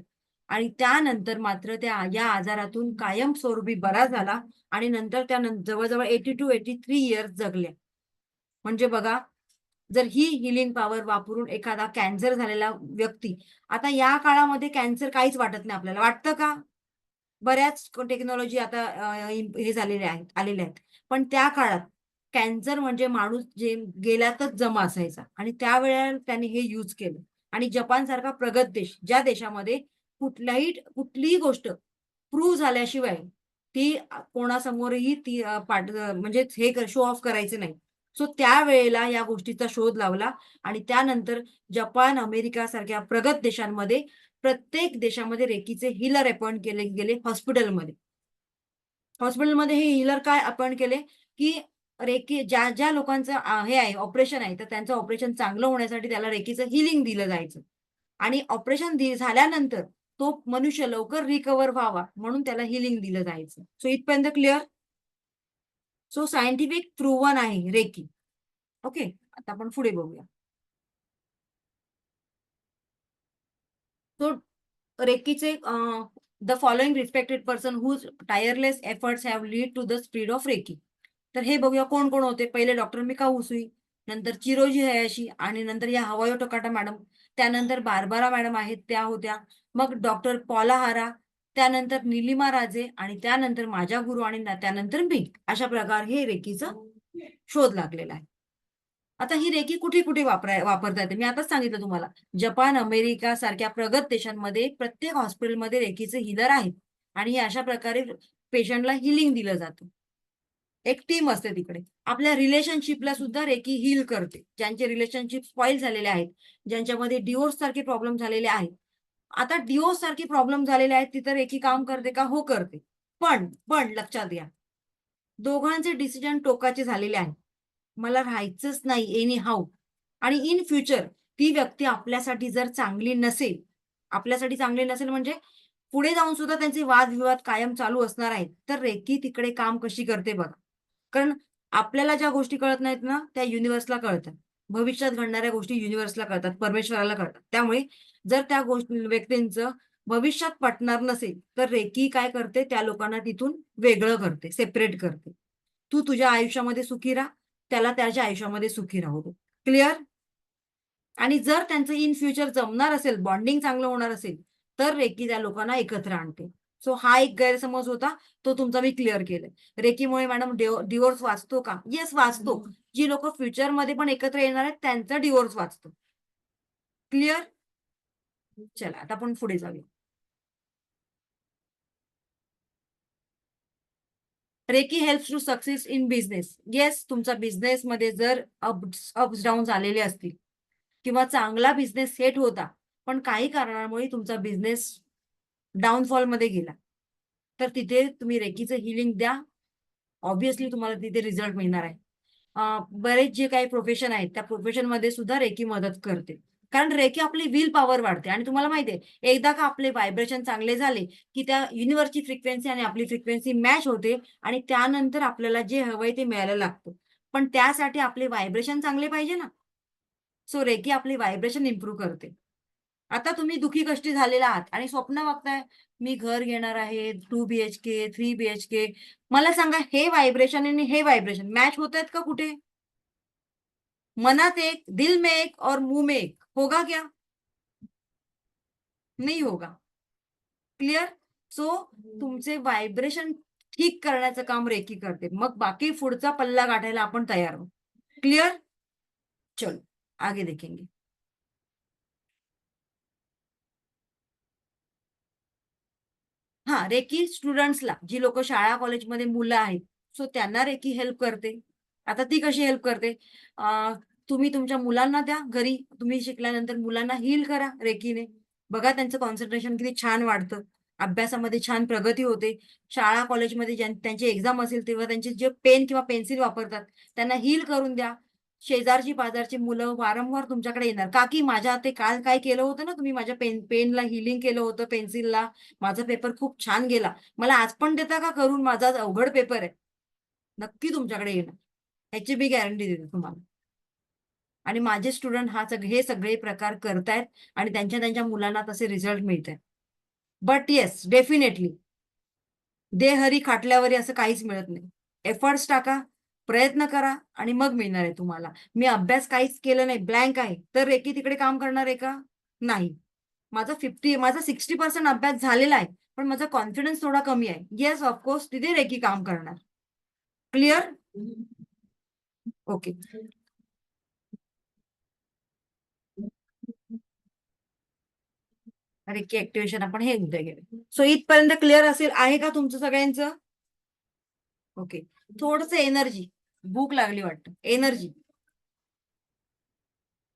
आणि त्यानंतर मात्र त्या या आजारातून कायमस्वरूपी बरा झाला आणि नंतर त्या जवळजवळ 82-83 इयर्स जगल्या. म्हणजे बघा, जर ही हिलिंग पॉवर वापरून एखादा कॅन्सर झालेला व्यक्ती, आता या काळामध्ये कॅन्सर काहीच वाटत नाही आपल्याला, वाटतं का? बऱ्याच टेक्नॉलॉजी आता हे आलेल्या आहेत. पण त्या काळात कॅन्सर म्हणजे माणूस जे गेल्यातच जमा असायचा आणि त्यावेळेला त्यांनी हे यूज केलं. आणि जपान सारखा प्रगत देश, ज्या देशामध्ये कुठलीही गोष्ट प्रूव्ह झाल्याशिवाय ती कोणासमोरही ती म्हणजे हे शो ऑफ करायचे नाही. सो त्यावेळेला या गोष्टीचा शोध लावला आणि त्यानंतर जपान, अमेरिका सारख्या प्रगत देशांमध्ये प्रत्येक देशामध्ये रेकीचे हिलर अपॉइंट केले गेले हॉस्पिटलमध्ये. हॉस्पिटलमध्ये हे हिलर काय अपॉइंट केले, की रेकी ज्या लोकांचं हे आहे, ऑपरेशन आहे, तर त्यांचं ऑपरेशन चांगलं होण्यासाठी त्याला रेकीचं हिलिंग दिलं जायचं. आणि ऑपरेशन झाल्यानंतर तो मनुष्य लवकर रिकव्हर व्हावा म्हणून त्याला हिलिंग दिलं जायचं. सो इथपर्यंत क्लिअर? सो सायंटिफिक प्रूव्हन आहे रेकी. ओके. आता आपण पुढे बघूया. तो रेकीचे the following respected person whose tireless efforts have lead to the spread of Reiki. तर हे बघूया कोण कोण होते. पहिले डॉक्टर मिकाऊ उसुई, नंतर चिरोजी हयाशी आणि नंतर या हवायो टकाटा मॅडम. त्यानंतर बार्बरा मॅडम आहेत त्या होत्या, मग डॉक्टर पॉला हारा, त्यानंतर निलिमा राजे आणि त्यानंतर माझ्या गुरु आणि त्यानंतर मी. अशा प्रकारे हे रेकीचं शोध लागलेला आहे. आता ही रेकी कुठे कुठे वापरता येते मी आताच सांगितलं तुम्हाला. जपान, अमेरिका सारख्या प्रगत देशांमध्ये प्रत्येक हॉस्पिटलमध्ये रेकीचे हिलर आहेत आणि अशा प्रकारे पेशंटला हिलिंग दिलं जातं. एक टीम असते तिकडे. आपल्या रिलेशनशिपला सुद्धा रेकी हील करते. ज्यांचे रिलेशनशिप स्पॉइल झालेले आहेत, ज्यांच्यामध्ये डिवोर्स सारखे प्रॉब्लेम झालेले आहेत. आता डिवोर्स सारखे प्रॉब्लेम झालेले आहेत तिथं रेकी काम करते का? हो करते. पण लक्षात घ्या, दोघांचे डिसिजन टोकाचे झालेले आहेत. मला राहायचंच नाही एनी हाऊ, आणि इन फ्युचर ती व्यक्ती आपल्यासाठी जर चांगली नसेल, आपल्यासाठी चांगली नसेल म्हणजे पुढे जाऊन सुद्धा त्यांचे वादविवाद कायम चालू असणार आहेत, तर रेकी तिकडे काम कशी करते बघा. कारण आपल्याला ज्या गोष्टी कळत नाहीत ना त्या युनिव्हर्सला कळतात. भविष्यात घडणाऱ्या गोष्टी युनिव्हर्सला कळतात, परमेश्वराला कळतात. त्यामुळे जर त्या गोष्टी व्यक्तींचं भविष्यात पटणार नसेल तर रेकी काय करते, त्या लोकांना तिथून वेगळं करते, सेपरेट करते. तू तुझ्या आयुष्यामध्ये सुखी राहा, त्याला त्याच्या आयुष्यामध्ये सुखी राहू दे. क्लिअर? आणि जर त्यांचं इन फ्युचर जमणार असेल, बॉन्डिंग चांगलं होणार असेल, तर रेकी त्या लोकांना एकत्र आणते. सो हा एक गैरसमज होता, तो तुमचा मी क्लिअर केलाय. रेकीमुळे मॅडम डिवोर्स वाचतो का? येस वाचतो. जी लोक फ्युचरमध्ये पण एकत्र येणार आहेत त्यांचा डिवोर्स वाचतो. क्लिअर? चला आता आपण पुढे जाऊया. Reiki helps to success in business. Yes, तुमचा बिझनेस मध्ये जर अप्स डाऊन आलेले असतील किंवा चांगला बिझनेस सेट होता पण काही कारणामुळे तुमचा बिझनेस डाऊनफॉल मध्ये गेला, तर तिथे तुम्ही रेकीचं हिलिंग द्या. ऑब्व्हियसली तुम्हाला तिथे रिझल्ट मिळणार आहे. बरेच जे काही प्रोफेशन आहेत त्या प्रोफेशन मध्ये सुद्धा रेकी मदत करते. कारण रेकी आपली विल पॉवर वाढते. आणि तुम्हाला माहितीये, एकदा का आपले व्हायब्रेशन चांगले झाले की त्या युनिव्हर्सची फ्रिक्वेन्सी आणि आपली फ्रिक्वेन्सी मॅच होते आणि त्यानंतर आपल्याला जे हवंय ते मिळायला लागतं. पण त्यासाठी आपले व्हायब्रेशन चांगले पाहिजे ना. सो रेकी आपली व्हायब्रेशन इम्प्रूव्ह करते. आता तुम्ही दुखी कष्टी झालेला आहात आणि स्वप्न बघताय, मी घर घेणार आहे 2 BHK 3 BHK. मला सांगा, हे व्हायब्रेशन आणि हे व्हायब्रेशन मॅच होत आहेत का कुठे? मनात एक, दिल में एक और मुंह में एक होगा क्या? नहीं होगा. क्लिअर? सो तुमचे व्हायब्रेशन ठीक करण्याचं काम रेकी करते. मग बाकी पुढचा पल्ला गाठायला आपण तयार आहोत. क्लिअर? चलो आगे देखेंगे. हा, रेकी स्टुडंट्सला, जी लोक शाळा कॉलेजमध्ये मुलं आहेत, सो त्यांना रेकी हेल्प करते. आता ती कशी हेल्प करते? तुम्ही तुमच्या मुलांना द्या घरी, तुम्ही शिकल्यानंतर मुलांना हील करा रेकीने. बघा त्यांचं कॉन्सन्ट्रेशन किती छान वाढतं, अभ्यासामध्ये छान प्रगती होते. शाळा कॉलेजमध्ये त्यांची एक्झाम असेल तेव्हा त्यांचे जे पेन किंवा पेन्सिल वापरतात त्यांना हील करून द्या. शेजारची पाजारची मुलं वारंवार तुमच्याकडे येणार, का की माझ्या ते काल काय केलं होतं ना तुम्ही, माझ्या पेनला हिलिंग केलं होतं, पेन्सिलला. माझा पेपर खूप छान गेला, मला आज पण देता का करून, माझा अवघड पेपर आहे. नक्की तुमच्याकडे येणार, ह्याची मी गॅरंटी देते तुम्हाला. आणि माझे स्टुडंट हे सगळे प्रकार करतायत आणि त्यांच्या मुलांना तसे रिझल्ट मिळत आहेत. बट येस, डेफिनेटली देहरी खाटल्यावर असं काहीच मिळत नाही. एफर्ट्स टाका, प्रयत्न करा आणि मग मिळणार आहे तुम्हाला. मी अभ्यास काहीच केलं नाही, ब्लँक आहे, तर रेकी तिकडे काम करणार आहे का? नाही. माझा 60% अभ्यास झालेला आहे पण माझा कॉन्फिडन्स थोडा कमी आहे. येस, ऑफकोर्स तिथे रेकी काम करणार. क्लिअर? ओके. रेकी ऍक्टिव्हेशन आपण हे उद्या गेले. सो इथपर्यंत क्लिअर असेल आहे का तुमचं सगळ्यांचं? ओके. थोडस एनर्जी, भूक लागली वाटतं, energy.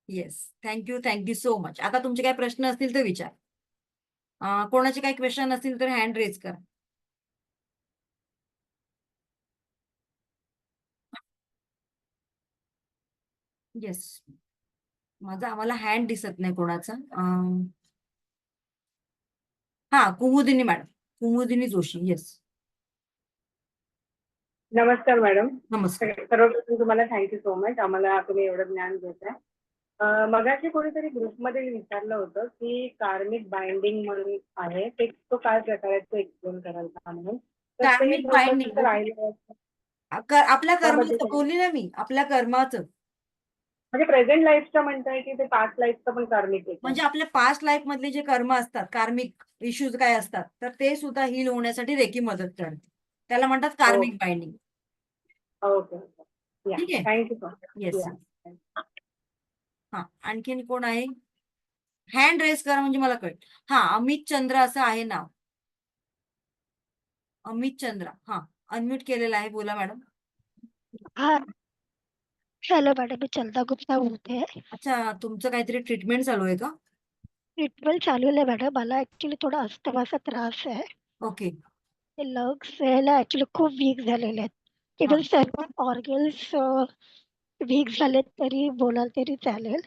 Yes, thank you so much. आता तुमचे काही प्रश्न असतील तर विचार. कोणाचे काही क्वेश्चन असतील तर हँड रेज करा. येस, आम्हाला हँड दिसत नाही कोणाचा. हा, कुमुदिनी मॅडम, कुमुदिनी जोशी. येस, नमस्कार मॅडम. नमस्कार. सर्वप्रथम तुम्हाला थँक्यू सो मच, आम्हाला तुम्ही एवढं ज्ञान देताय. मगाशी कोणीतरी ग्रुपमध्ये विचारलं होतं की कार्मिक बाइंडिंग म्हणून आहे, ते तो काय प्रकार आहे तो एक्सप्लेन कराल का म्हणून. तर ते कार्मिक बाइंडिंग थोडंसं राहिलं. आपल्या कर्माचं त्याबद्दल बोलली ना मी, आपल्या कर्माचं. म्हणजे प्रेझेंट लाईफचं म्हणताय की ते पास्ट लाईफचं पण कार्मिक आहे? म्हणजे आपल्या पास्ट लाईफ मधले जे कर्म असतात, कार्मिक इश्यूज काय असतात, तर ते सुद्धा हील होण्यासाठी रेकी मदत करते. त्याला म्हणतात कार्मिक बाइंडिंग. ओके. या, ठीक आहे. Thank you so much. येस. हा, आणखीन कोण आहे? हँड रेस करा म्हणजे मला कळेल. हा, अमित चंद्र असं आहे नाव. अमित चंद्र, हा, अनम्यूट केलेला आहे. बोला मॅडम. हा हॅलो मॅडम, मी चंदा गुप्ता बोलते. अच्छा, तुमचं काहीतरी ट्रीटमेंट चालू आहे का? ट्रीटमेंट चालू आहे मॅडम. मला ऍक्च्युली थोडा अस्थमाचा त्रास आहे. ओके. ते लंग्स यायला ऍक्च्युली खूप वीक झालेले आहेत. इव्हन सर्व ऑर्गन्स वीक झालेत तरी बोलाल तरी चालेल.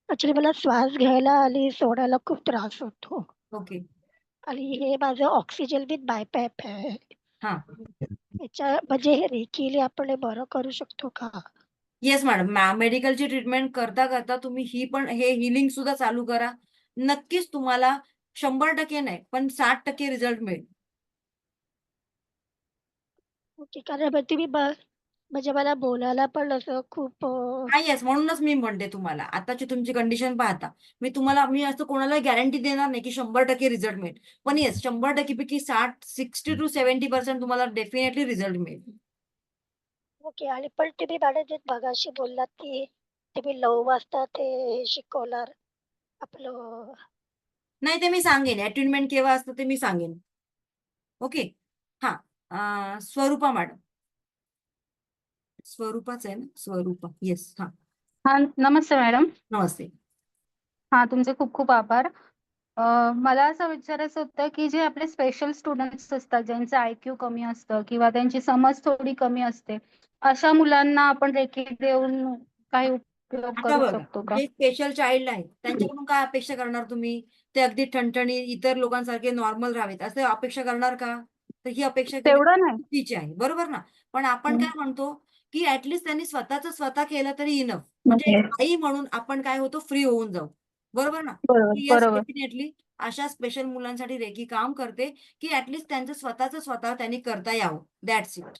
ऍक्च्युली मला श्वास घ्यायला आणि सोडायला खूप त्रास होतो. ओके. आणि हे माझं ऑक्सिजन विथ बायपॅप आहे. हा, याच्या म्हणजे हे रेकीली आपण हे बरं करू शकतो का? Yes madam. मेडिकलची ट्रीटमेंट करता करता तुम्ही हे हिलिंग सुद्धा चालू करा. नक्कीच तुम्हाला 100% नाही पण 60% रिझल्ट मिळेल. ओके, कारण मग तुम्ही म्हणजे मला बोलायला पण असं खूप येस, म्हणूनच मी म्हणते तुम्हाला, आताची तुमची कंडिशन पाहता मी असं कोणाला गॅरंटी देणार नाही की 100% रिझल्ट मिळेल. पण येस, 100% पैकी 60 to 70% तुम्हाला डेफिनेटली रिझल्ट मिळेल. ओके. आणि पण तुम्ही मॅडम जे मगाशी बोललात की तुम्ही 9 वाजता ते शिकवणार आपलं. नाही, ते मी सांगेन. अटेंडमेंट केव्हा असतं ते मी सांगेन. ओके. हा, स्वरूपा मॅडम. स्वरूपाच आहे ना? स्वरूपा, येस. हा, हा, नमस्ते मॅडम. नमस्ते. हा, तुमचे खूप खूप आभार. मला असं विचारायचं होतं की जे आपले स्पेशल स्टुडंट्स असतात, ज्यांचं IQ कमी असतं किंवा त्यांची समज थोडी कमी असते, अशा मुलांना आपण रेकी देऊन काही उपयोग आता करू बघा, शकतो का? जे स्पेशल चाइल्ड आहेत त्यांच्याकडून काय अपेक्षा करणार तुम्ही? ते अगदी ठणठणीत इतर लोकांसारखे नॉर्मल राहावेत असं अपेक्षा करणार का? तर ही अपेक्षा केली तेवढं नाही. चुकीची आहे, बरोबर ना? पण आपण काय म्हणतो की ऍटलिस्ट त्यांनी स्वतः केलं तरी इनफ. म्हणजे एक आई म्हणून आपण काय होतो, फ्री होऊन जाऊ, बरोबर ना? बरोबर येस, बरोबर. डेफिनेटली अशा स्पेशल मुलांसाठी रेकी काम करते की ऍटलिस्ट त्यांचं स्वतः त्यांनी करता यावं. That's it.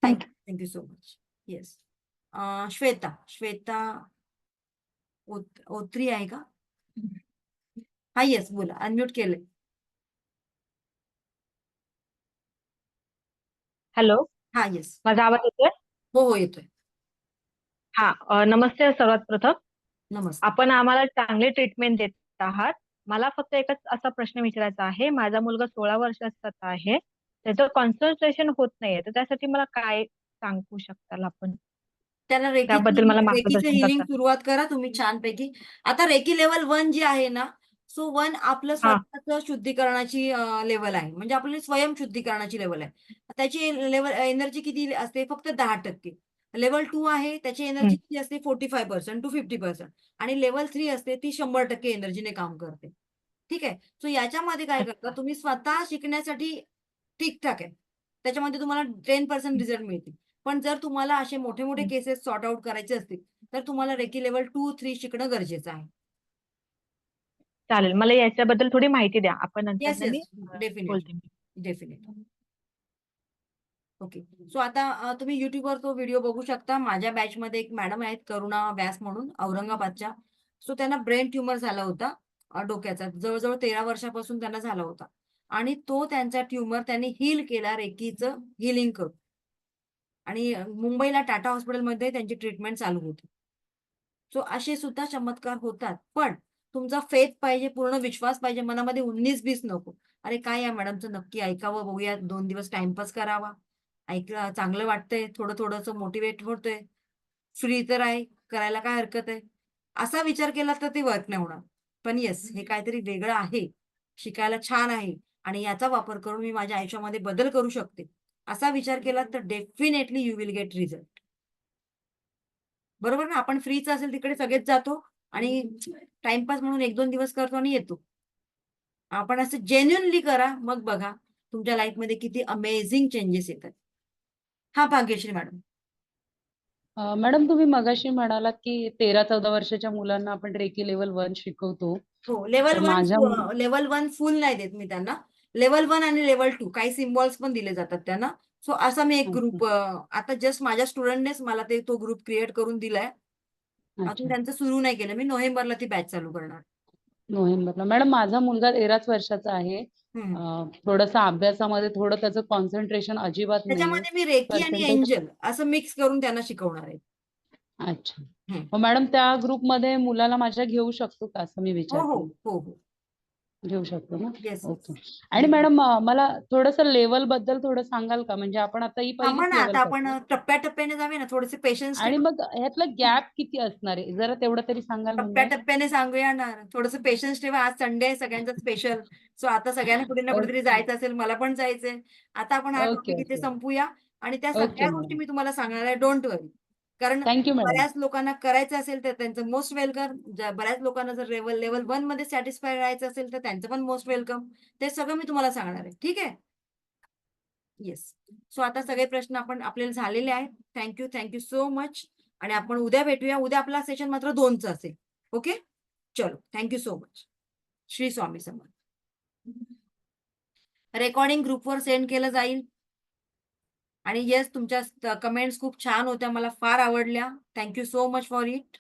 Thank you. Thank you so much. Yes. Shweta ओत्री आहे का? हा, येस, बोला. अनम्यूट केले. हॅलो, हा, येस. माझा आवाज येतोय? हो, येतोय. नमस्ते सर्वात प्रथम. नमस्ते. आपण आम्हाला चांगले ट्रीटमेंट देत आहात. मला फक्त एकच असा प्रश्न विचारायचा आहे. माझा मुलगा 16 वर्षाचा आहे. त्याचं कॉन्सन्ट्रेशन होत नाहीये, तर त्यासाठी मला काय सांगू शकताल आपण? त्याला त्याबद्दल मला रेकीचं मार्गदर्शन हिलिंग करता. सुरुवात करा तुम्ही छानपैकी. आता रेकी लेवल 1 जी आहे ना, सो 1 आपलं स्वतःचं शुद्धीकरणाची लेवल आहे. म्हणजे आपली स्वयंशुद्धीकरणाची लेवल आहे. त्याची लेवल एनर्जी किती असते? फक्त 10%. लेवल 2 आहे, त्याची एनर्जी किती असते? 45% to 50%. आणि लेवल 3 असते, ती 100% एनर्जीने काम करते. ठीक आहे. सो याच्यामध्ये काय करता तुम्ही, स्वतः शिकण्यासाठी ठीकठाक आहे. त्याच्यामध्ये तुम्हाला 10% रिझल्ट मिळतील. पण जर तुम्हाला असे मोठे मोठे केसेस सॉर्ट आउट करायचे असतील तर तुम्हाला रेकी लेवल 2, 3 शिकणं गरजेचं आहे. चालेल, मला याच्याबद्दल थोडी माहिती द्या. आपण येस, नंतर मी येस, डेफिनेटली. बोलते. ओके. सो आता तुम्ही युट्यूबवर तो व्हिडिओ बघू शकता. माझ्या बॅचमध्ये एक मॅडम आहेत, करुणा व्यास म्हणून, औरंगाबादच्या. सो त्यांना ब्रेन ट्युमर झाला होता डोक्याचा. जवळजवळ 13 वर्षापासून त्यांना झाला होता. आणि तो त्यांचा ट्युमर त्यांनी हील केला रेकीचं हिलिंग करून. आणि मुंबईला टाटा हॉस्पिटलमध्ये त्यांची ट्रीटमेंट चालू होती. सो असे सुद्धा चमत्कार होतात. पण तुमचा फेथ पाहिजे, पूर्ण विश्वास पाहिजे, मनामध्ये 19-20 नको. अरे काय या मॅडमचं नक्की ऐकावं, बघूया, 2 दिवस टाइमपास करावा, ऐकलं चांगलं वाटतंय, थोडंसं मोटिवेट होतंय, फ्री तर आहे, करायला काय हरकत आहे, असा विचार केला तर ते वर्क नाही होणार. पण येस, हे काहीतरी वेगळं आहे, शिकायला छान आहे आणि याचा वापर करून मी माझ्या आयुष्यामध्ये बदल करू शकते, असा विचार केला तर definitely you will get result. बरोबर ना? आपण फ्रीच असेल तिकडे सगळेच जातो आणि टाइमपास म्हणून 1-2 दिवस करतो आणि येतो. आपण असं जेन्युइनली करा, मग बघा तुमच्या लाईफमध्ये किती अमेझिंग चेंजेस येतात. हा, भाग्यश्री मॅडम. मॅडम, तुम्ही मगाशी म्हणालात की 13-14 वर्षाच्या मुलांना आपण रेकी लेवल 1 शिकवतो. हो, लेवल तर 1 फुल नाही देत मी त्यांना. लेवल 1 आणि लेवल 2 काही सिम्बॉल्स पण दिले जातात त्यांना. सो असा मी एक अच्छा. ग्रुप आता जस्ट माझ्या स्टुडंटनेच मला तो ग्रुप क्रिएट करून दिलाय. अजून अच्छा. त्यांचं सुरू नाही केलं. मी नोव्हेंबरला ती बॅच चालू करणार. नोव्हेंबरला. मॅडम माझा मुलगा 13च वर्षाचा आहे. थोडंसं अभ्यासामध्ये थोडं त्याचं कॉन्सन्ट्रेशन अजिबात नाहीये. त्याच्यामध्ये मी रेकी आणि पर्सेंटेज एंजल असं मिक्स करून त्यांना शिकवणार आहे. अच्छा. हम्म. मग मॅडम त्या ग्रुपमध्ये मुलाला माझ्या घेऊ शकतो का असं मी हो हो विचारते. हो हो घेऊ शकतो ना? Yes okay. आणि मॅडम मला थोडंसं लेवल बद्दल थोडं सांगाल का? म्हणजे आपण आता ही थांबा पहिलीच ना, लेवल आता आपण करतोय. टप्प्याटप्प्याने जाऊया ना, थोडेसे पेशन्स आणि मग ह्यातलं गॅप किती असणार आहे? जरा तेवढं तरी सांगाल म्हणजे. टप्प्याटप्प्याने सांगूया ना. थोडंसं पेशन्स ठेवा. आज संडे आहे, सगळ्यांचा स्पेशल. सो आता सगळ्यांना कुठे ना कुठेतरी जायचं असेल, मला पण जायचंय. आता आपण हा ओके, टॉपिक इथे ओके. संपूया आणि त्या ओके सगळ्या मॅडम. गोष्टी मी तुम्हाला सांगणार आहे. डोंट वरी. कारण थँक्यू मॅडम. बऱ्याच लोकांना करायचं असेल तर त्यांचं मोस्ट वेलकम. बऱ्याच लोकांना जर लेवल 1 मध्ये सॅटिस्फाय राहायचं असेल तर त्यांचं पण मोस्ट वेलकम. ते सगळं मी तुम्हाला सांगणार आहे. ठीक आहे? येस. सो आता सगळे प्रश्न आपल्याला झालेले आहेत. Thank you so much. आणि आपण उद्या भेटूया. उद्या आपला सेशन मात्र 2चा असेल. ओके, चलो. Thank you so much. Shri Swami Samarth. Recording ग्रुपवर सेंड केलं जाईल. आणि येस, तुमच्या कमेंट्स खूप छान होत्या, मला फार आवडल्या. Thank you so much for it.